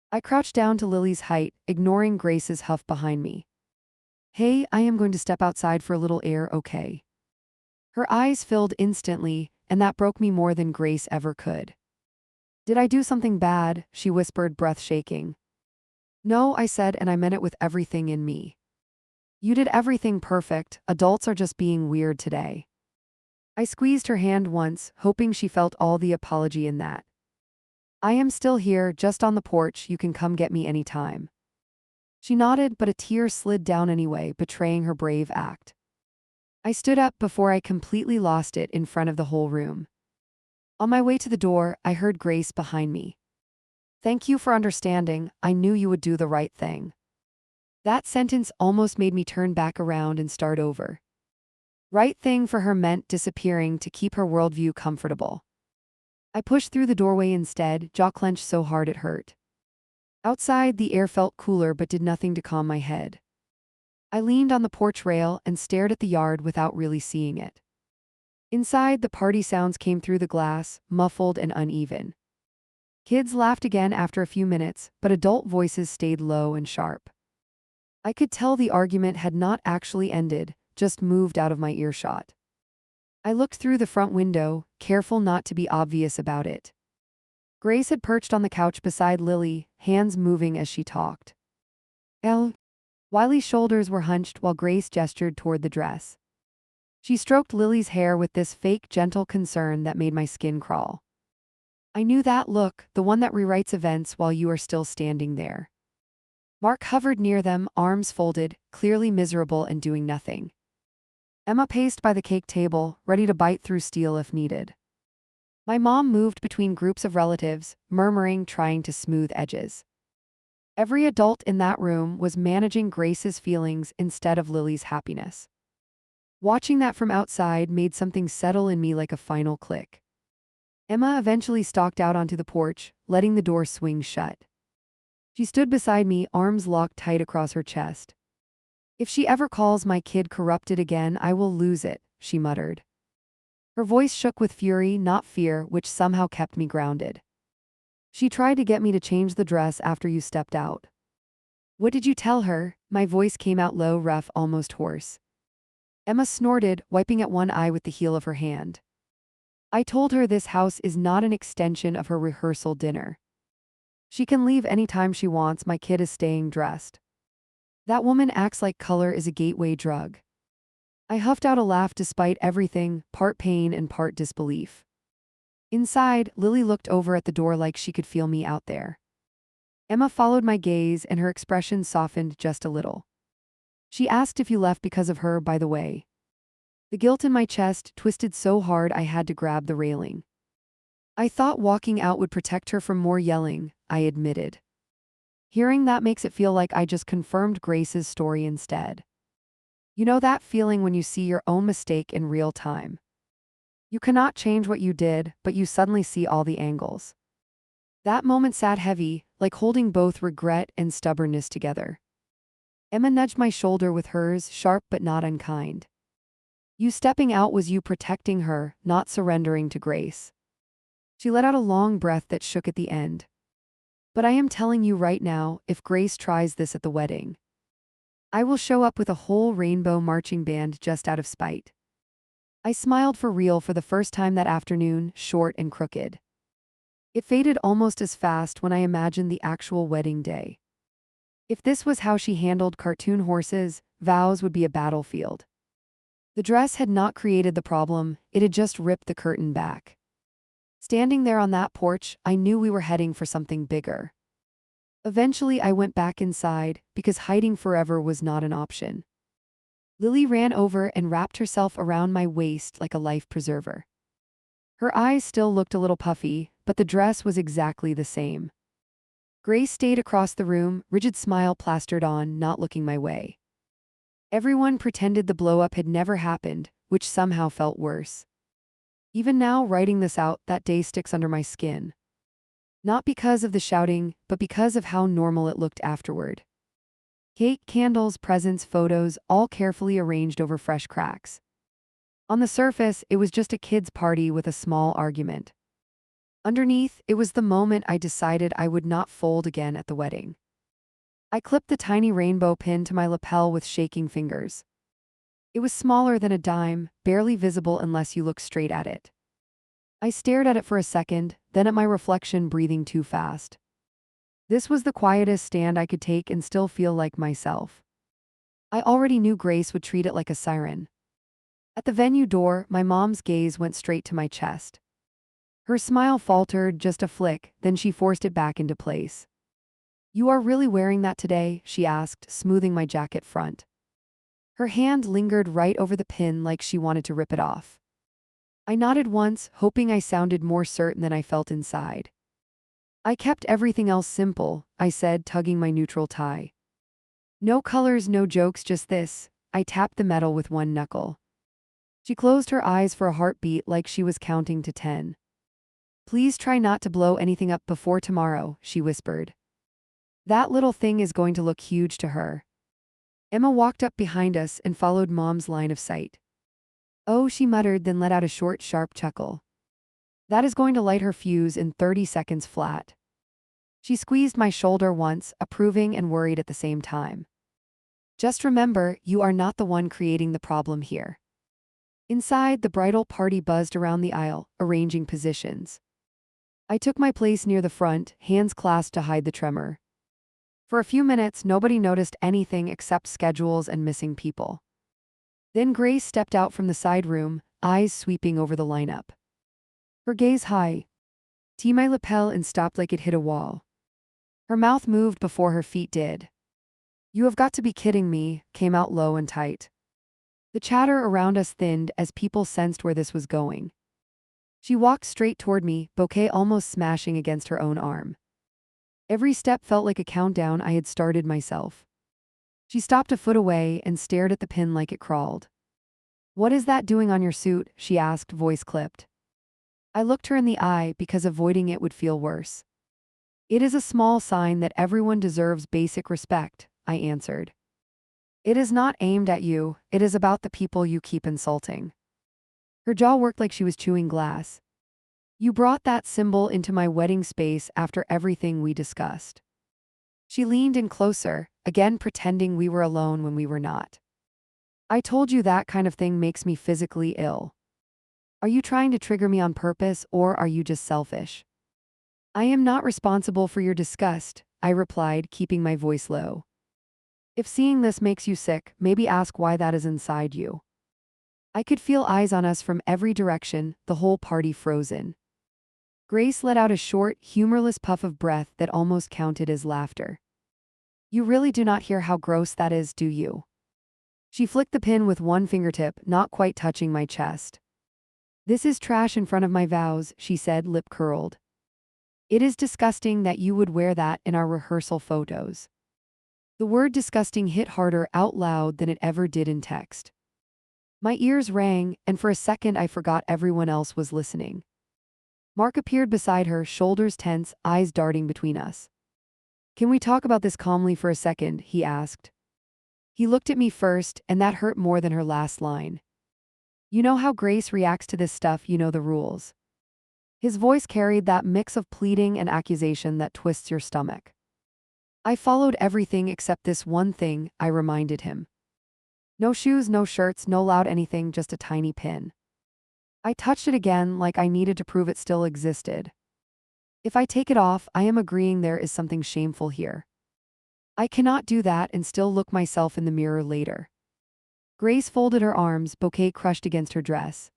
S1: I crouched down to Lily's height, ignoring Grace's huff behind me. Hey, I am going to step outside for a little air, okay? Her eyes filled instantly, and that broke me more than Grace ever could. Did I do something bad? She whispered, breath shaking. No, I said, and I meant it with everything in me. You did everything perfect. Adults are just being weird today. I squeezed her hand once, hoping she felt all the apology in that. I am still here, just on the porch. You can come get me anytime. She nodded, but a tear slid down anyway, betraying her brave act. I stood up before I completely lost it in front of the whole room. On my way to the door, I heard Grace behind me. Thank you for understanding. I knew you would do the right thing. That sentence almost made me turn back around and start over. Right thing for her meant disappearing to keep her worldview comfortable. I pushed through the doorway instead, jaw clenched so hard it hurt. Outside, the air felt cooler but did nothing to calm my head. I leaned on the porch rail and stared at the yard without really seeing it. Inside, the party sounds came through the glass, muffled and uneven. Kids laughed again after a few minutes, but adult voices stayed low and sharp. I could tell the argument had not actually ended, just moved out of my earshot. I looked through the front window, careful not to be obvious about it. Grace had perched on the couch beside Lily, hands moving as she talked. Wiley's shoulders were hunched while Grace gestured toward the dress. She stroked Lily's hair with this fake, gentle concern that made my skin crawl. I knew that look, the one that rewrites events while you are still standing there. Mark hovered near them, arms folded, clearly miserable and doing nothing. Emma paced by the cake table, ready to bite through steel if needed. My mom moved between groups of relatives, murmuring, trying to smooth edges. Every adult in that room was managing Grace's feelings instead of Lily's happiness. Watching that from outside made something settle in me like a final click. Emma eventually stalked out onto the porch, letting the door swing shut. She stood beside me, arms locked tight across her chest. If she ever calls my kid corrupted again, I will lose it, she muttered. Her voice shook with fury, not fear, which somehow kept me grounded. She tried to get me to change the dress after you stepped out. What did you tell her? My voice came out low, rough, almost hoarse. Emma snorted, wiping at one eye with the heel of her hand. I told her this house is not an extension of her rehearsal dinner. She can leave anytime she wants, my kid is staying dressed. That woman acts like color is a gateway drug. I huffed out a laugh despite everything, part pain and part disbelief. Inside, Lily looked over at the door like she could feel me out there. Emma followed my gaze and her expression softened just a little. She asked if you left because of her, by the way. The guilt in my chest twisted so hard I had to grab the railing. I thought walking out would protect her from more yelling, I admitted. Hearing that makes it feel like I just confirmed Grace's story instead. You know that feeling when you see your own mistake in real time. You cannot change what you did, but you suddenly see all the angles. That moment sat heavy, like holding both regret and stubbornness together. Emma nudged my shoulder with hers, sharp but not unkind. You stepping out was you protecting her, not surrendering to Grace. She let out a long breath that shook at the end. But I am telling you right now, if Grace tries this at the wedding, I will show up with a whole rainbow marching band just out of spite. I smiled for real for the first time that afternoon, short and crooked. It faded almost as fast when I imagined the actual wedding day. If this was how she handled cartoon horses, vows would be a battlefield. The dress had not created the problem, it had just ripped the curtain back. Standing there on that porch, I knew we were heading for something bigger. Eventually, I went back inside, because hiding forever was not an option. Lily ran over and wrapped herself around my waist like a life preserver. Her eyes still looked a little puffy, but the dress was exactly the same. Grace stayed across the room, rigid smile plastered on, not looking my way. Everyone pretended the blow-up had never happened, which somehow felt worse. Even now, writing this out, that day sticks under my skin. Not because of the shouting, but because of how normal it looked afterward. Cake, candles, presents, photos, all carefully arranged over fresh cracks. On the surface, it was just a kid's party with a small argument. Underneath, it was the moment I decided I would not fold again at the wedding. I clipped the tiny rainbow pin to my lapel with shaking fingers. It was smaller than a dime, barely visible unless you look straight at it. I stared at it for a second, then at my reflection breathing too fast. This was the quietest stand I could take and still feel like myself. I already knew Grace would treat it like a siren. At the venue door, my mom's gaze went straight to my chest. Her smile faltered just a flick, then she forced it back into place. "You are really wearing that today?" she asked, smoothing my jacket front. Her hand lingered right over the pin like she wanted to rip it off. I nodded once, hoping I sounded more certain than I felt inside. "I kept everything else simple," I said, tugging my neutral tie. "No colors, no jokes, just this." I tapped the metal with one knuckle. She closed her eyes for a heartbeat like she was counting to 10. "Please try not to blow anything up before tomorrow," she whispered. "That little thing is going to look huge to her." Emma walked up behind us and followed Mom's line of sight. "Oh," she muttered, then let out a short, sharp chuckle. "That is going to light her fuse in 30 seconds flat." She squeezed my shoulder once, approving and worried at the same time. "Just remember, you are not the one creating the problem here." Inside, the bridal party buzzed around the aisle, arranging positions. I took my place near the front, hands clasped to hide the tremor. For a few minutes, nobody noticed anything except schedules and missing people. Then Grace stepped out from the side room, eyes sweeping over the lineup. Her gaze high, my lapel, and stopped like it hit a wall. Her mouth moved before her feet did. "You have got to be kidding me," came out low and tight. The chatter around us thinned as people sensed where this was going. She walked straight toward me, bouquet almost smashing against her own arm. Every step felt like a countdown I had started myself. She stopped a foot away and stared at the pin like it crawled. "What is that doing on your suit?" she asked, voice clipped. I looked her in the eye because avoiding it would feel worse. "It is a small sign that everyone deserves basic respect," I answered. "It is not aimed at you, it is about the people you keep insulting." Her jaw worked like she was chewing glass. "You brought that symbol into my wedding space after everything we discussed." She leaned in closer, again pretending we were alone when we were not. "I told you that kind of thing makes me physically ill. Are you trying to trigger me on purpose, or are you just selfish?" "I am not responsible for your disgust," I replied, keeping my voice low. "If seeing this makes you sick, maybe ask why that is inside you." I could feel eyes on us from every direction, the whole party frozen. Grace let out a short, humorless puff of breath that almost counted as laughter. "You really do not hear how gross that is, do you?" She flicked the pin with one fingertip, not quite touching my chest. "This is trash in front of my vows," she said, lip curled. "It is disgusting that you would wear that in our rehearsal photos." The word disgusting hit harder out loud than it ever did in text. My ears rang, and for a second I forgot everyone else was listening. Mark appeared beside her, shoulders tense, eyes darting between us. "Can we talk about this calmly for a second?" he asked. He looked at me first, and that hurt more than her last line. "You know how Grace reacts to this stuff, you know the rules." His voice carried that mix of pleading and accusation that twists your stomach. "I followed everything except this one thing," I reminded him. "No shoes, no shirts, no loud anything, just a tiny pin." I touched it again like I needed to prove it still existed. "If I take it off, I am agreeing there is something shameful here. I cannot do that and still look myself in the mirror later." Grace folded her arms, bouquet crushed against her dress.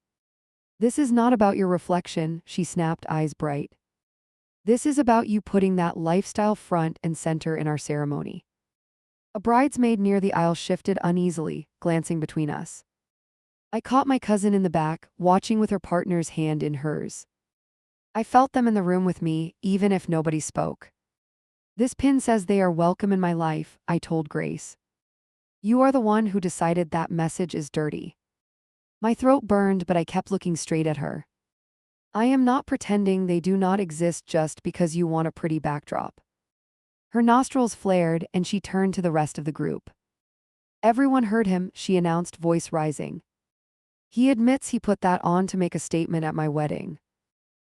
S1: "This is not about your reflection," she snapped, eyes bright. "This is about you putting that lifestyle front and center in our ceremony." A bridesmaid near the aisle shifted uneasily, glancing between us. I caught my cousin in the back, watching with her partner's hand in hers. I felt them in the room with me, even if nobody spoke. "This pin says they are welcome in my life," I told Grace. "You are the one who decided that message is dirty." My throat burned, but I kept looking straight at her. "I am not pretending they do not exist just because you want a pretty backdrop." Her nostrils flared, and she turned to the rest of the group. "Everyone heard him," she announced, voice rising. "He admits he put that on to make a statement at my wedding."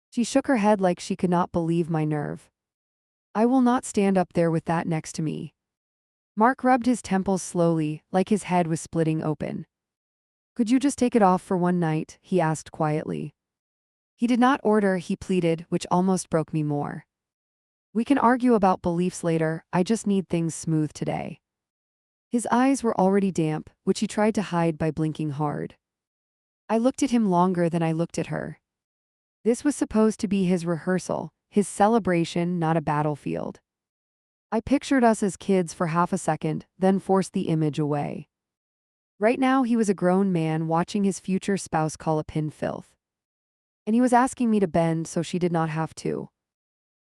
S1: She shook her head like she could not believe my nerve. "I will not stand up there with that next to me." Mark rubbed his temples slowly, like his head was splitting open. "Could you just take it off for one night?" he asked quietly. He did not order, he pleaded, which almost broke me more. We can argue about beliefs later, I just need things smooth today. His eyes were already damp, which he tried to hide by blinking hard. I looked at him longer than I looked at her. This was supposed to be his rehearsal, his celebration, not a battlefield. I pictured us as kids for half a second, then forced the image away. Right now he was a grown man watching his future spouse call a pin filth. And he was asking me to bend so she did not have to.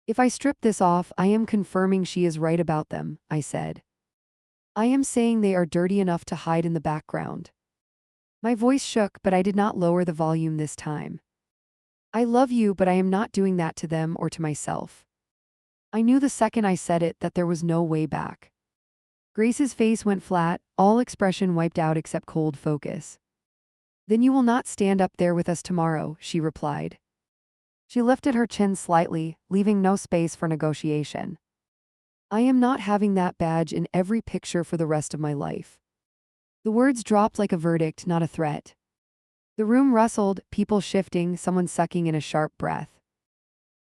S1: If I strip this off, I am confirming she is right about them, I said. I am saying they are dirty enough to hide in the background. My voice shook, but I did not lower the volume this time. I love you, but I am not doing that to them or to myself. I knew the second I said it that there was no way back. Grace's face went flat, all expression wiped out except cold focus. Then you will not stand up there with us tomorrow, she replied. She lifted her chin slightly, leaving no space for negotiation. I am not having that badge in every picture for the rest of my life. The words dropped like a verdict, not a threat. The room rustled, people shifting, someone sucking in a sharp breath.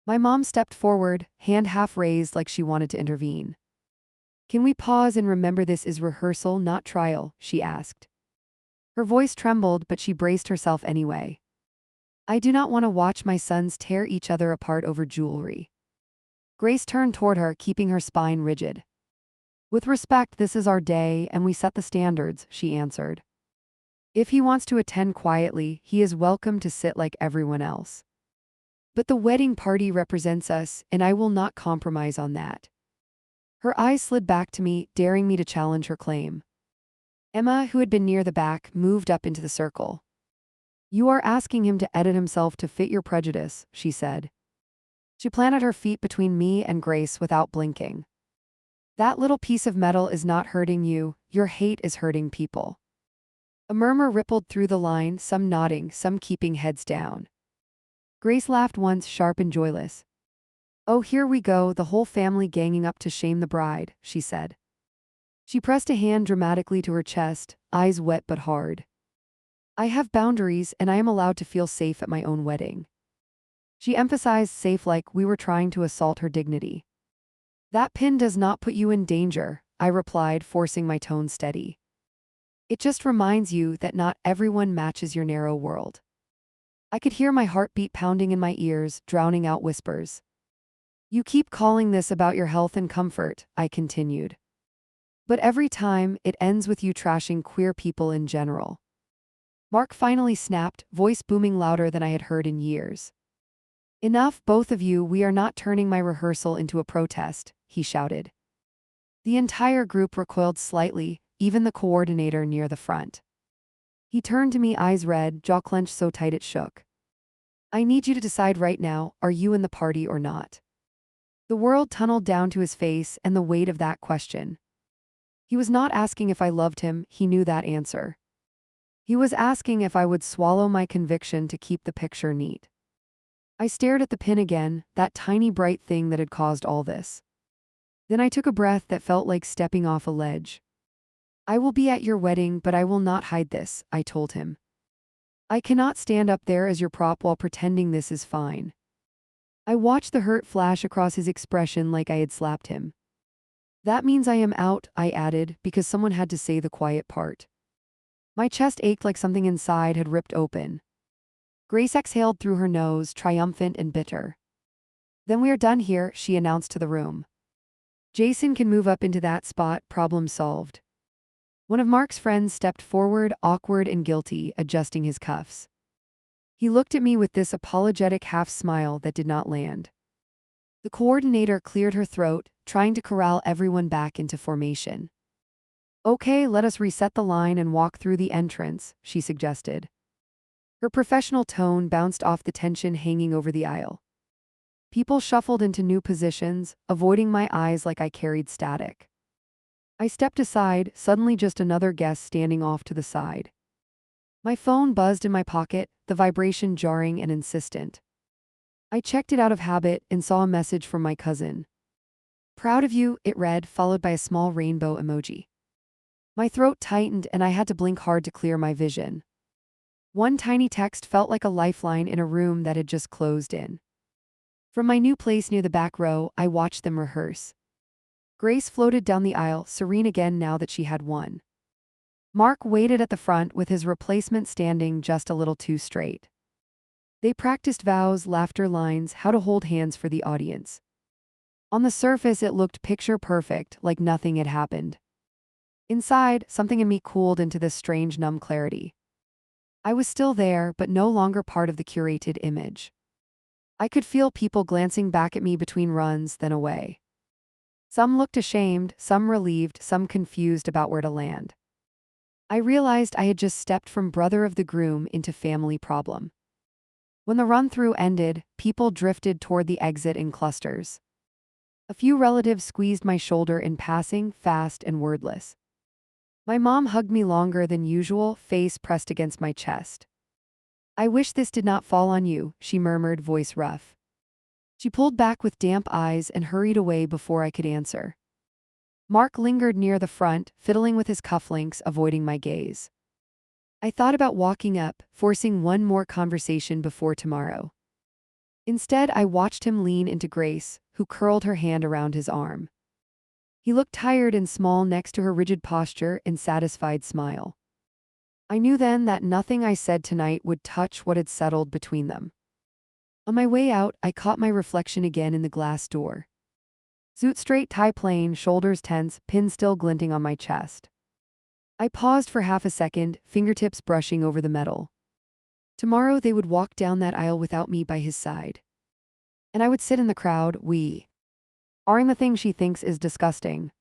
S1: My mom stepped forward, hand half raised like she wanted to intervene. Can we pause and remember this is rehearsal, not trial, she asked. Her voice trembled, but she braced herself anyway. I do not want to watch my sons tear each other apart over jewelry. Grace turned toward her, keeping her spine rigid. With respect, this is our day, and we set the standards, she answered. If he wants to attend quietly, he is welcome to sit like everyone else. But the wedding party represents us, and I will not compromise on that. Her eyes slid back to me, daring me to challenge her claim. Emma, who had been near the back, moved up into the circle. You are asking him to edit himself to fit your prejudice, she said. She planted her feet between me and Grace without blinking. That little piece of metal is not hurting you, your hate is hurting people. A murmur rippled through the line, some nodding, some keeping heads down. Grace laughed once, sharp and joyless. Oh, here we go, the whole family ganging up to shame the bride, she said. She pressed a hand dramatically to her chest, eyes wet but hard. I have boundaries, and I am allowed to feel safe at my own wedding. She emphasized safe like we were trying to assault her dignity. That pin does not put you in danger, I replied, forcing my tone steady. It just reminds you that not everyone matches your narrow world. I could hear my heartbeat pounding in my ears, drowning out whispers. You keep calling this about your health and comfort, I continued. But every time, it ends with you trashing queer people in general. Mark finally snapped, voice booming louder than I had heard in years. Enough, both of you, we are not turning my rehearsal into a protest, he shouted. The entire group recoiled slightly, even the coordinator near the front. He turned to me, eyes red, jaw clenched so tight it shook. I need you to decide right now, are you in the party or not? The world tunneled down to his face and the weight of that question. He was not asking if I loved him, he knew that answer. He was asking if I would swallow my conviction to keep the picture neat. I stared at the pin again, that tiny bright thing that had caused all this. Then I took a breath that felt like stepping off a ledge. I will be at your wedding, but I will not hide this, I told him. I cannot stand up there as your prop while pretending this is fine. I watched the hurt flash across his expression like I had slapped him. That means I am out, I added, because someone had to say the quiet part. My chest ached like something inside had ripped open. Grace exhaled through her nose, triumphant and bitter. Then we are done here, she announced to the room. Jason can move up into that spot, problem solved. One of Mark's friends stepped forward, awkward and guilty, adjusting his cuffs. He looked at me with this apologetic half-smile that did not land. The coordinator cleared her throat, trying to corral everyone back into formation. Okay, let us reset the line and walk through the entrance, she suggested. Her professional tone bounced off the tension hanging over the aisle. People shuffled into new positions, avoiding my eyes like I carried static. I stepped aside, suddenly just another guest standing off to the side. My phone buzzed in my pocket, the vibration jarring and insistent. I checked it out of habit and saw a message from my cousin. Proud of you, it read, followed by a small rainbow emoji. My throat tightened and I had to blink hard to clear my vision. One tiny text felt like a lifeline in a room that had just closed in. From my new place near the back row, I watched them rehearse. Grace floated down the aisle, serene again now that she had won. Mark waited at the front with his replacement standing just a little too straight. They practiced vows, laughter lines, how to hold hands for the audience. On the surface, it looked picture perfect, like nothing had happened. Inside, something in me cooled into this strange numb clarity. I was still there, but no longer part of the curated image. I could feel people glancing back at me between runs, then away. Some looked ashamed, some relieved, some confused about where to land. I realized I had just stepped from brother of the groom into family problem. When the run-through ended, people drifted toward the exit in clusters. A few relatives squeezed my shoulder in passing, fast and wordless. My mom hugged me longer than usual, face pressed against my chest. "I wish this did not fall on you," she murmured, voice rough. She pulled back with damp eyes and hurried away before I could answer. Mark lingered near the front, fiddling with his cufflinks, avoiding my gaze. I thought about walking up, forcing one more conversation before tomorrow. Instead, I watched him lean into Grace, who curled her hand around his arm. He looked tired and small next to her rigid posture and satisfied smile. I knew then that nothing I said tonight would touch what had settled between them. On my way out, I caught my reflection again in the glass door. Suit straight, tie plain, shoulders tense, pin still glinting on my chest. I paused for half a second, fingertips brushing over the metal. Tomorrow they would walk down that aisle without me by his side. And I would sit in the crowd, aring the thing she thinks is disgusting.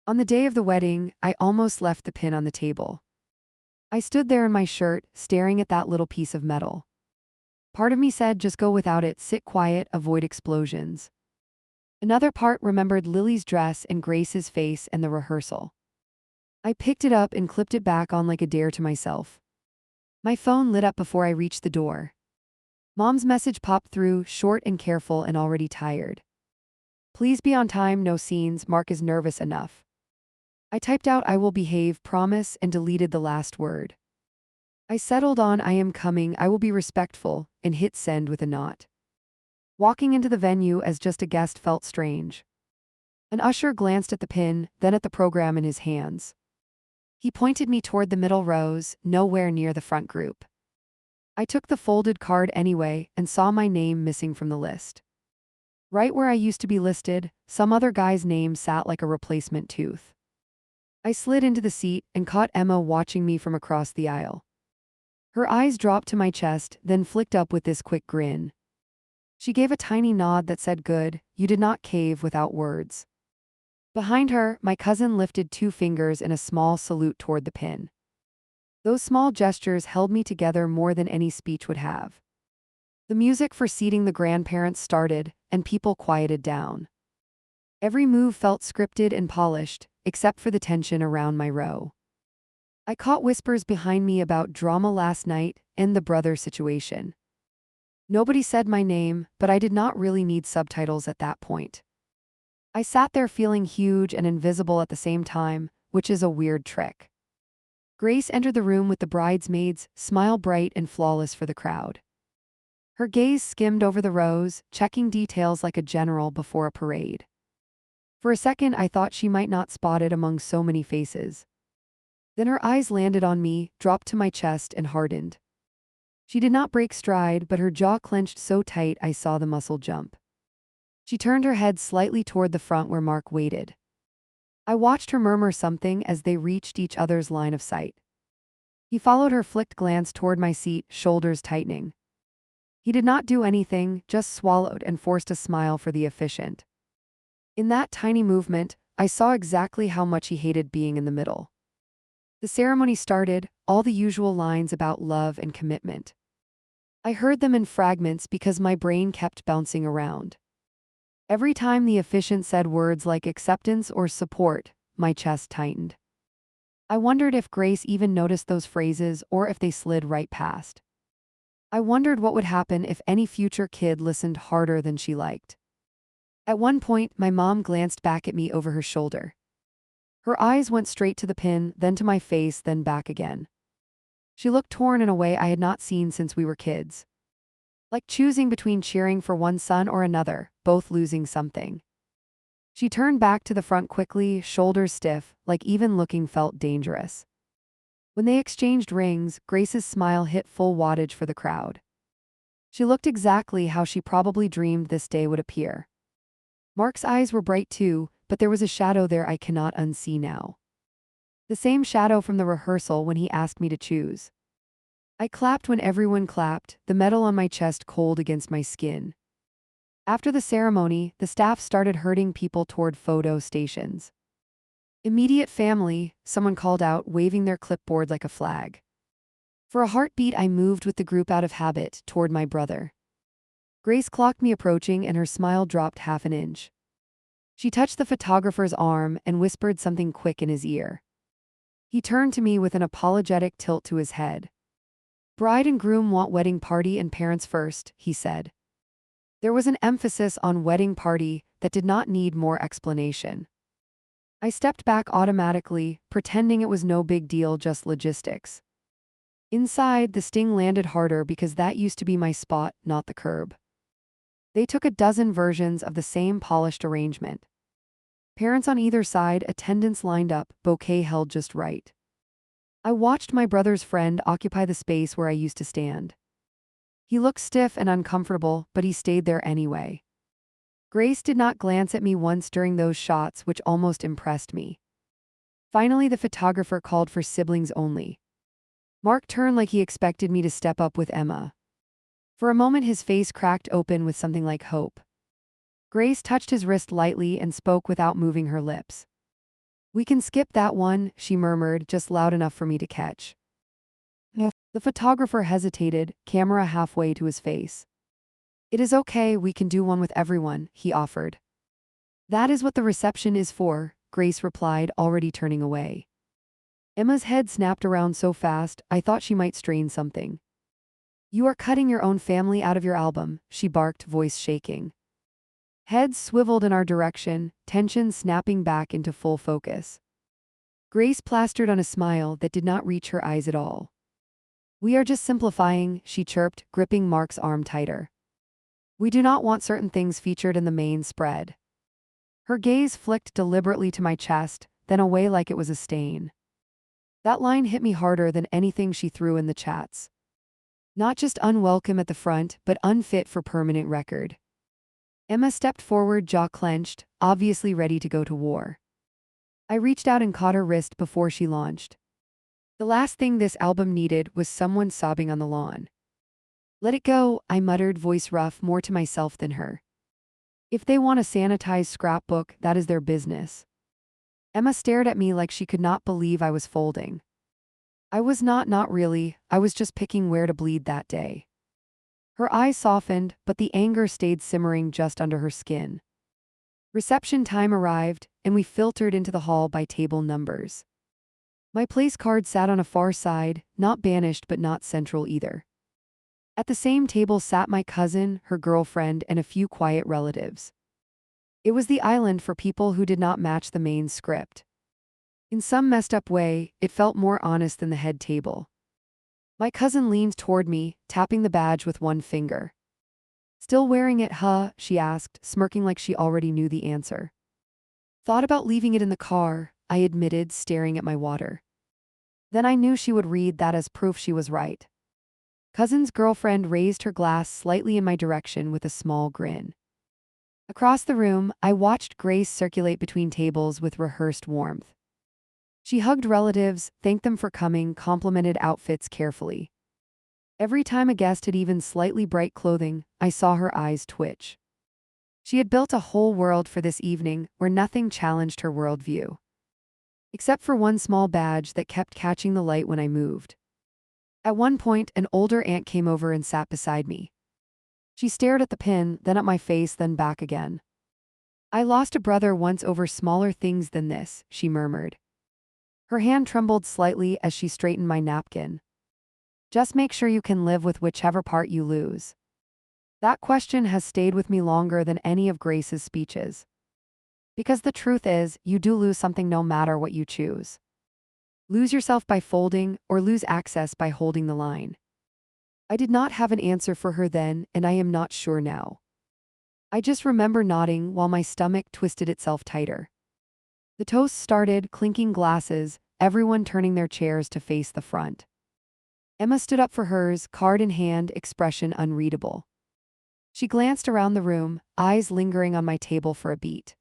S1: On the day of the wedding, I almost left the pin on the table. I stood there in my shirt, staring at that little piece of metal. Part of me said, just go without it, sit quiet, avoid explosions. Another part remembered Lily's dress and Grace's face and the rehearsal. I picked it up and clipped it back on like a dare to myself. My phone lit up before I reached the door. Mom's message popped through, short and careful and already tired. "Please be on time, no scenes, Mark is nervous enough." I typed out "I will behave, promise," and deleted the last word. I settled on "I am coming, I will be respectful," and hit send with a knot. Walking into the venue as just a guest felt strange. An usher glanced at the pin, then at the program in his hands. He pointed me toward the middle rows, nowhere near the front group. I took the folded card anyway and saw my name missing from the list. Right where I used to be listed, some other guy's name sat like a replacement tooth. I slid into the seat and caught Emma watching me from across the aisle. Her eyes dropped to my chest, then flicked up with this quick grin. She gave a tiny nod that said, "Good, you did not cave," without words. Behind her, my cousin lifted 2 fingers in a small salute toward the pin. Those small gestures held me together more than any speech would have. The music for seating the grandparents started, and people quieted down. Every move felt scripted and polished, except for the tension around my row. I caught whispers behind me about drama last night and the brother situation. Nobody said my name, but I did not really need subtitles at that point. I sat there feeling huge and invisible at the same time, which is a weird trick. Grace entered the room with the bridesmaids, smile bright and flawless for the crowd. Her gaze skimmed over the rows, checking details like a general before a parade. For a second, I thought she might not spot it among so many faces. Then her eyes landed on me, dropped to my chest, and hardened. She did not break stride, but her jaw clenched so tight I saw the muscle jump. She turned her head slightly toward the front where Mark waited. I watched her murmur something as they reached each other's line of sight. He followed her flicked glance toward my seat, shoulders tightening. He did not do anything, just swallowed and forced a smile for the efficient. In that tiny movement, I saw exactly how much he hated being in the middle. The ceremony started, all the usual lines about love and commitment. I heard them in fragments because my brain kept bouncing around. Every time the officiant said words like acceptance or support, my chest tightened. I wondered if Grace even noticed those phrases or if they slid right past. I wondered what would happen if any future kid listened harder than she liked. At one point, my mom glanced back at me over her shoulder. Her eyes went straight to the pin, then to my face, then back again. She looked torn in a way I had not seen since we were kids. Like choosing between cheering for one son or another, both losing something. She turned back to the front quickly, shoulders stiff, like even looking felt dangerous. When they exchanged rings, Grace's smile hit full wattage for the crowd. She looked exactly how she probably dreamed this day would appear. Mark's eyes were bright too, but there was a shadow there I cannot unsee now. The same shadow from the rehearsal when he asked me to choose. I clapped when everyone clapped, the metal on my chest cold against my skin. After the ceremony, the staff started herding people toward photo stations. Immediate family, someone called out, waving their clipboard like a flag. For a heartbeat, I moved with the group out of habit, toward my brother. Grace clocked me approaching and her smile dropped half an inch. She touched the photographer's arm and whispered something quick in his ear. He turned to me with an apologetic tilt to his head. "Bride and groom want wedding party and parents first," he said. There was an emphasis on wedding party that did not need more explanation. I stepped back automatically, pretending it was no big deal, just logistics. Inside, the sting landed harder because that used to be my spot, not the curb. They took a dozen versions of the same polished arrangement. Parents on either side, attendants lined up, bouquet held just right. I watched my brother's friend occupy the space where I used to stand. He looked stiff and uncomfortable, but he stayed there anyway. Grace did not glance at me once during those shots, which almost impressed me. Finally, the photographer called for siblings only. Mark turned like he expected me to step up with Emma. For a moment his face cracked open with something like hope. Grace touched his wrist lightly and spoke without moving her lips. "We can skip that one," she murmured, just loud enough for me to catch. The photographer hesitated, camera halfway to his face. "It is okay, we can do one with everyone," he offered. "That is what the reception is for," Grace replied, already turning away. Emma's head snapped around so fast, I thought she might strain something. "You are cutting your own family out of your album," she barked, voice shaking. Heads swiveled in our direction, tension snapping back into full focus. Grace plastered on a smile that did not reach her eyes at all. "We are just simplifying," she chirped, gripping Mark's arm tighter. "We do not want certain things featured in the main spread." Her gaze flicked deliberately to my chest, then away like it was a stain. That line hit me harder than anything she threw in the chats. Not just unwelcome at the front, but unfit for permanent record. Emma stepped forward, jaw clenched, obviously ready to go to war. I reached out and caught her wrist before she launched. The last thing this album needed was someone sobbing on the lawn. "Let it go," I muttered, voice rough, more to myself than her. "If they want a sanitized scrapbook, that is their business." Emma stared at me like she could not believe I was folding. I was not really, I was just picking where to bleed that day. Her eyes softened, but the anger stayed simmering just under her skin. Reception time arrived, and we filtered into the hall by table numbers. My place card sat on a far side, not banished but not central either. At the same table sat my cousin, her girlfriend, and a few quiet relatives. It was the island for people who did not match the main script. In some messed up way, it felt more honest than the head table. My cousin leaned toward me, tapping the badge with one finger. "Still wearing it, huh?" she asked, smirking like she already knew the answer. "Thought about leaving it in the car," I admitted, staring at my water. Then I knew she would read that as proof she was right. Cousin's girlfriend raised her glass slightly in my direction with a small grin. Across the room, I watched Grace circulate between tables with rehearsed warmth. She hugged relatives, thanked them for coming, complimented outfits carefully. Every time a guest had even slightly bright clothing, I saw her eyes twitch. She had built a whole world for this evening where nothing challenged her worldview. Except for one small badge that kept catching the light when I moved. At one point, an older aunt came over and sat beside me. She stared at the pin, then at my face, then back again. "I lost a brother once over smaller things than this," she murmured. Her hand trembled slightly as she straightened my napkin. "Just make sure you can live with whichever part you lose." That question has stayed with me longer than any of Grace's speeches. Because the truth is, you do lose something no matter what you choose. Lose yourself by folding, or lose access by holding the line. I did not have an answer for her then, and I am not sure now. I just remember nodding while my stomach twisted itself tighter. The toast started, clinking glasses, everyone turning their chairs to face the front. Emma stood up for hers, card in hand, expression unreadable. She glanced around the room, eyes lingering on my table for a beat.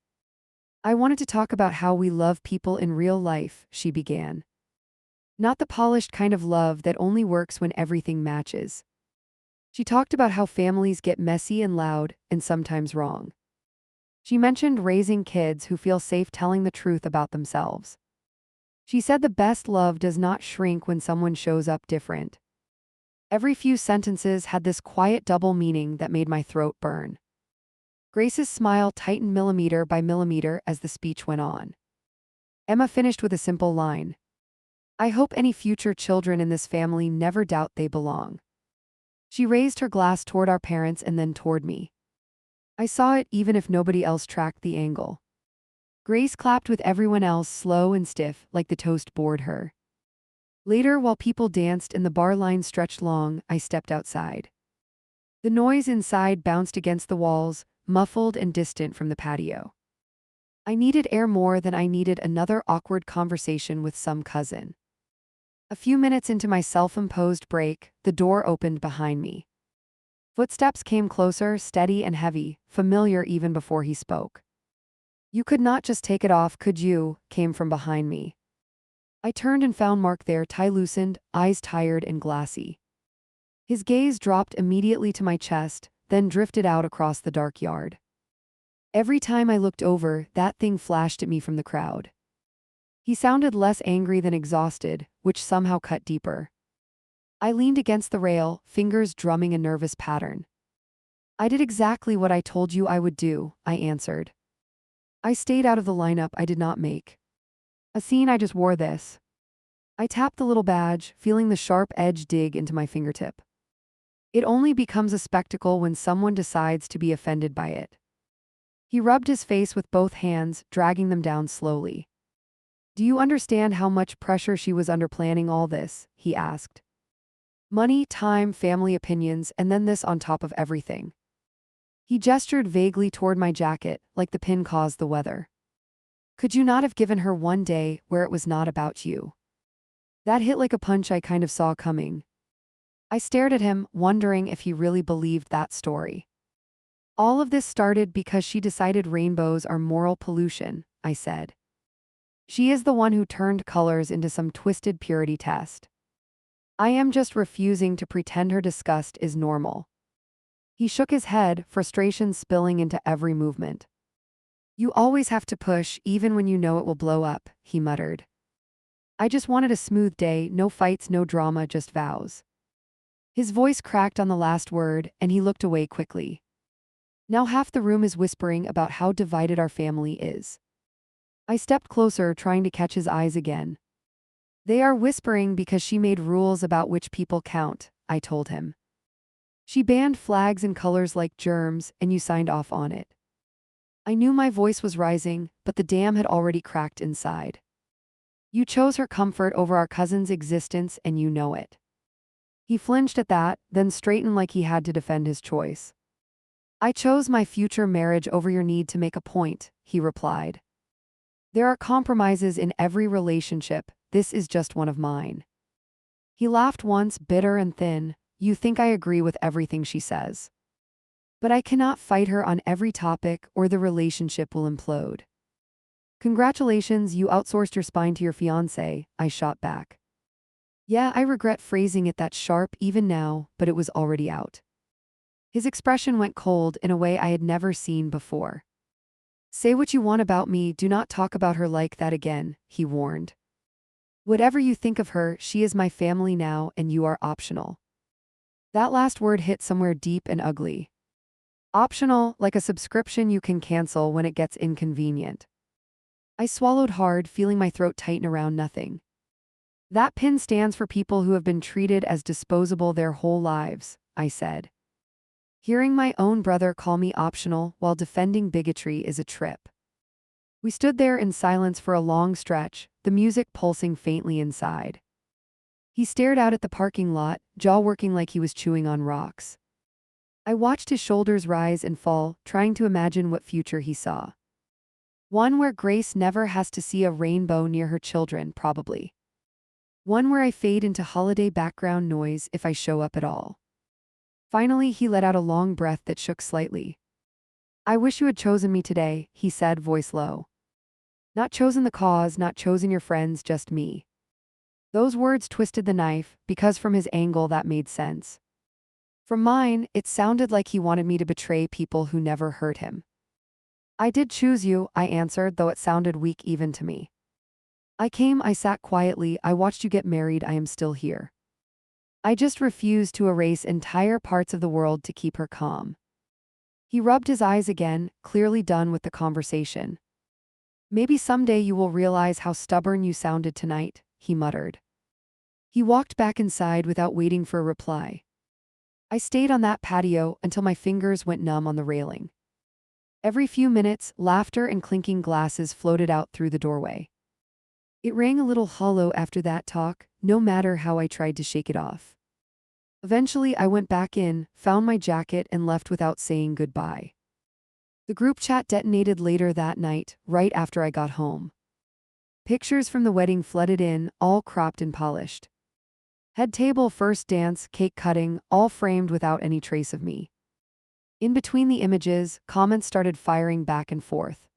S1: I wanted to talk about how we love people in real life, she began. Not the polished kind of love that only works when everything matches. She talked about how families get messy and loud, and sometimes wrong. She mentioned raising kids who feel safe telling the truth about themselves. She said the best love does not shrink when someone shows up different. Every few sentences had this quiet double meaning that made my throat burn. Grace's smile tightened millimeter by millimeter as the speech went on. Emma finished with a simple line. I hope any future children in this family never doubt they belong. She raised her glass toward our parents and then toward me. I saw it even if nobody else tracked the angle. Grace clapped with everyone else slow and stiff, like the toast bored her. Later, while people danced and the bar line stretched long, I stepped outside. The noise inside bounced against the walls, muffled and distant from the patio. I needed air more than I needed another awkward conversation with some cousin. A few minutes into my self-imposed break, the door opened behind me. Footsteps came closer, steady and heavy, familiar even before he spoke. You could not just take it off, could you? Came from behind me. I turned and found Mark there, tie loosened, eyes tired and glassy. His gaze dropped immediately to my chest, then drifted out across the dark yard. Every time I looked over, that thing flashed at me from the crowd. He sounded less angry than exhausted, which somehow cut deeper. I leaned against the rail, fingers drumming a nervous pattern. I did exactly what I told you I would do, I answered. I stayed out of the lineup I did not make. A scene I just wore this. I tapped the little badge, feeling the sharp edge dig into my fingertip. It only becomes a spectacle when someone decides to be offended by it. He rubbed his face with both hands, dragging them down slowly. Do you understand how much pressure she was under planning all this? He asked. Money, time, family opinions, and then this on top of everything. He gestured vaguely toward my jacket, like the pin caused the weather. Could you not have given her one day where it was not about you? That hit like a punch I kind of saw coming. I stared at him, wondering if he really believed that story. All of this started because she decided rainbows are moral pollution, I said. She is the one who turned colors into some twisted purity test. I am just refusing to pretend her disgust is normal. He shook his head, frustration spilling into every movement. You always have to push, even when you know it will blow up, he muttered. I just wanted a smooth day, no fights, no drama, just vows. His voice cracked on the last word, and he looked away quickly. Now half the room is whispering about how divided our family is. I stepped closer, trying to catch his eyes again. They are whispering because she made rules about which people count, I told him. She banned flags and colors like germs, and you signed off on it. I knew my voice was rising, but the dam had already cracked inside. You chose her comfort over our cousin's existence, and you know it. He flinched at that, then straightened like he had to defend his choice. I chose my future marriage over your need to make a point, he replied. There are compromises in every relationship, this is just one of mine. He laughed once, bitter and thin. You think I agree with everything she says. But I cannot fight her on every topic or the relationship will implode. Congratulations, you outsourced your spine to your fiance, I shot back. Yeah, I regret phrasing it that sharp even now, but it was already out. His expression went cold in a way I had never seen before. Say what you want about me, do not talk about her like that again, he warned. Whatever you think of her, she is my family now and you are optional. That last word hit somewhere deep and ugly. Optional, like a subscription you can cancel when it gets inconvenient. I swallowed hard, feeling my throat tighten around nothing. That pin stands for people who have been treated as disposable their whole lives, I said. Hearing my own brother call me optional while defending bigotry is a trip. We stood there in silence for a long stretch, the music pulsing faintly inside. He stared out at the parking lot, jaw working like he was chewing on rocks. I watched his shoulders rise and fall, trying to imagine what future he saw. One where Grace never has to see a rainbow near her children, probably. One where I fade into holiday background noise if I show up at all. Finally, he let out a long breath that shook slightly. "I wish you had chosen me today," he said, voice low. "Not chosen the cause, not chosen your friends, just me." Those words twisted the knife, because from his angle that made sense. From mine, it sounded like he wanted me to betray people who never hurt him. "I did choose you," I answered, though it sounded weak even to me. "I came, I sat quietly, I watched you get married, I am still here. I just refused to erase entire parts of the world to keep her calm." He rubbed his eyes again, clearly done with the conversation. "Maybe someday you will realize how stubborn you sounded tonight," he muttered. He walked back inside without waiting for a reply. I stayed on that patio until my fingers went numb on the railing. Every few minutes, laughter and clinking glasses floated out through the doorway. It rang a little hollow after that talk, no matter how I tried to shake it off. Eventually, I went back in, found my jacket, and left without saying goodbye. The group chat detonated later that night, right after I got home. Pictures from the wedding flooded in, all cropped and polished. Head table, first dance, cake cutting, all framed without any trace of me. In between the images, comments started firing back and forth.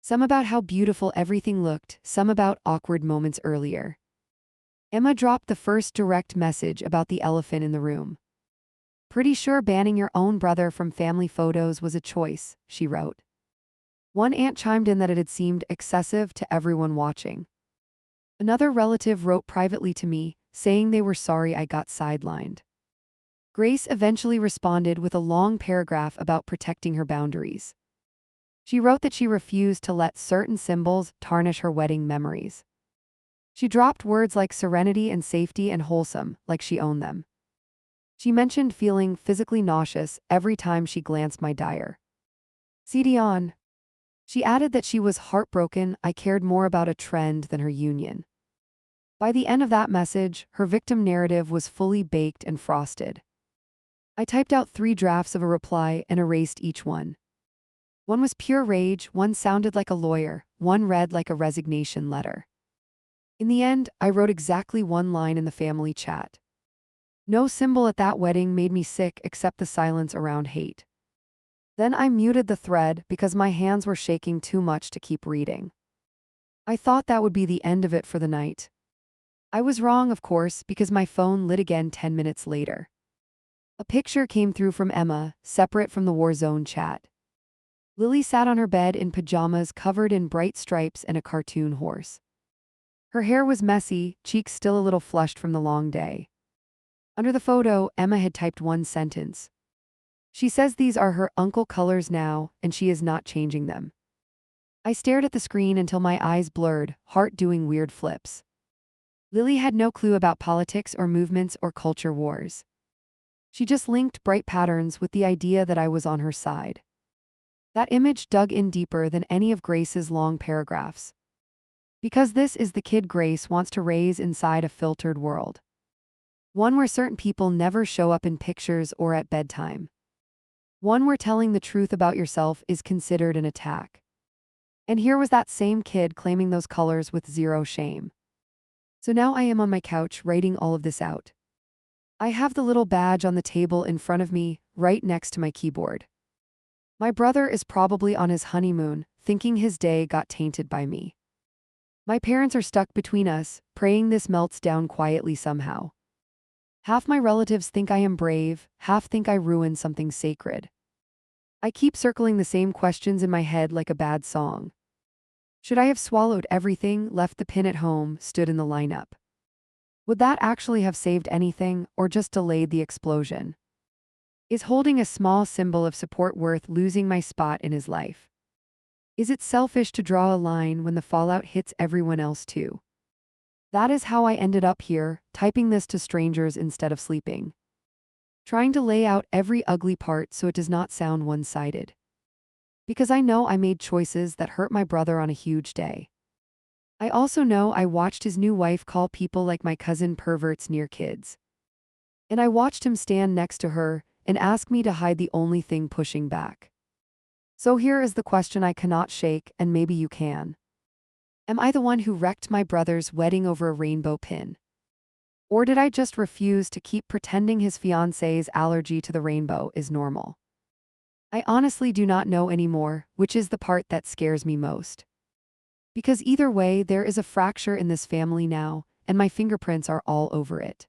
S1: Some about how beautiful everything looked, some about awkward moments earlier. Emma dropped the first direct message about the elephant in the room. "Pretty sure banning your own brother from family photos was a choice," she wrote. One aunt chimed in that it had seemed excessive to everyone watching. Another relative wrote privately to me, saying they were sorry I got sidelined. Grace eventually responded with a long paragraph about protecting her boundaries. She wrote that she refused to let certain symbols tarnish her wedding memories. She dropped words like serenity and safety and wholesome, like she owned them. She mentioned feeling physically nauseous every time she glanced my diary. CD on. She added that she was heartbroken I cared more about a trend than her union. By the end of that message, her victim narrative was fully baked and frosted. I typed out 3 drafts of a reply and erased each one. One was pure rage, one sounded like a lawyer, one read like a resignation letter. In the end, I wrote exactly one line in the family chat. "No symbol at that wedding made me sick except the silence around hate." Then I muted the thread because my hands were shaking too much to keep reading. I thought that would be the end of it for the night. I was wrong, of course, because my phone lit again 10 minutes later. A picture came through from Emma, separate from the Warzone chat. Lily sat on her bed in pajamas covered in bright stripes and a cartoon horse. Her hair was messy, cheeks still a little flushed from the long day. Under the photo, Emma had typed one sentence. "She says these are her uncle colors now, and she is not changing them." I stared at the screen until my eyes blurred, heart doing weird flips. Lily had no clue about politics or movements or culture wars. She just linked bright patterns with the idea that I was on her side. That image dug in deeper than any of Grace's long paragraphs. Because this is the kid Grace wants to raise inside a filtered world. One where certain people never show up in pictures or at bedtime. One where telling the truth about yourself is considered an attack. And here was that same kid claiming those colors with zero shame. So now I am on my couch writing all of this out. I have the little badge on the table in front of me, right next to my keyboard. My brother is probably on his honeymoon, thinking his day got tainted by me. My parents are stuck between us, praying this melts down quietly somehow. Half my relatives think I am brave, half think I ruined something sacred. I keep circling the same questions in my head like a bad song. Should I have swallowed everything, left the pin at home, stood in the lineup? Would that actually have saved anything, or just delayed the explosion? Is holding a small symbol of support worth losing my spot in his life? Is it selfish to draw a line when the fallout hits everyone else too? That is how I ended up here, typing this to strangers instead of sleeping. Trying to lay out every ugly part so it does not sound one-sided. because I know I made choices that hurt my brother on a huge day. I also know I watched his new wife call people like my cousin perverts near kids. And I watched him stand next to her and ask me to hide the only thing pushing back. So here is the question I cannot shake, and maybe you can. Am I the one who wrecked my brother's wedding over a rainbow pin? Or did I just refuse to keep pretending his fiance's allergy to the rainbow is normal? I honestly do not know anymore, which is the part that scares me most. Because either way, there is a fracture in this family now, and my fingerprints are all over it.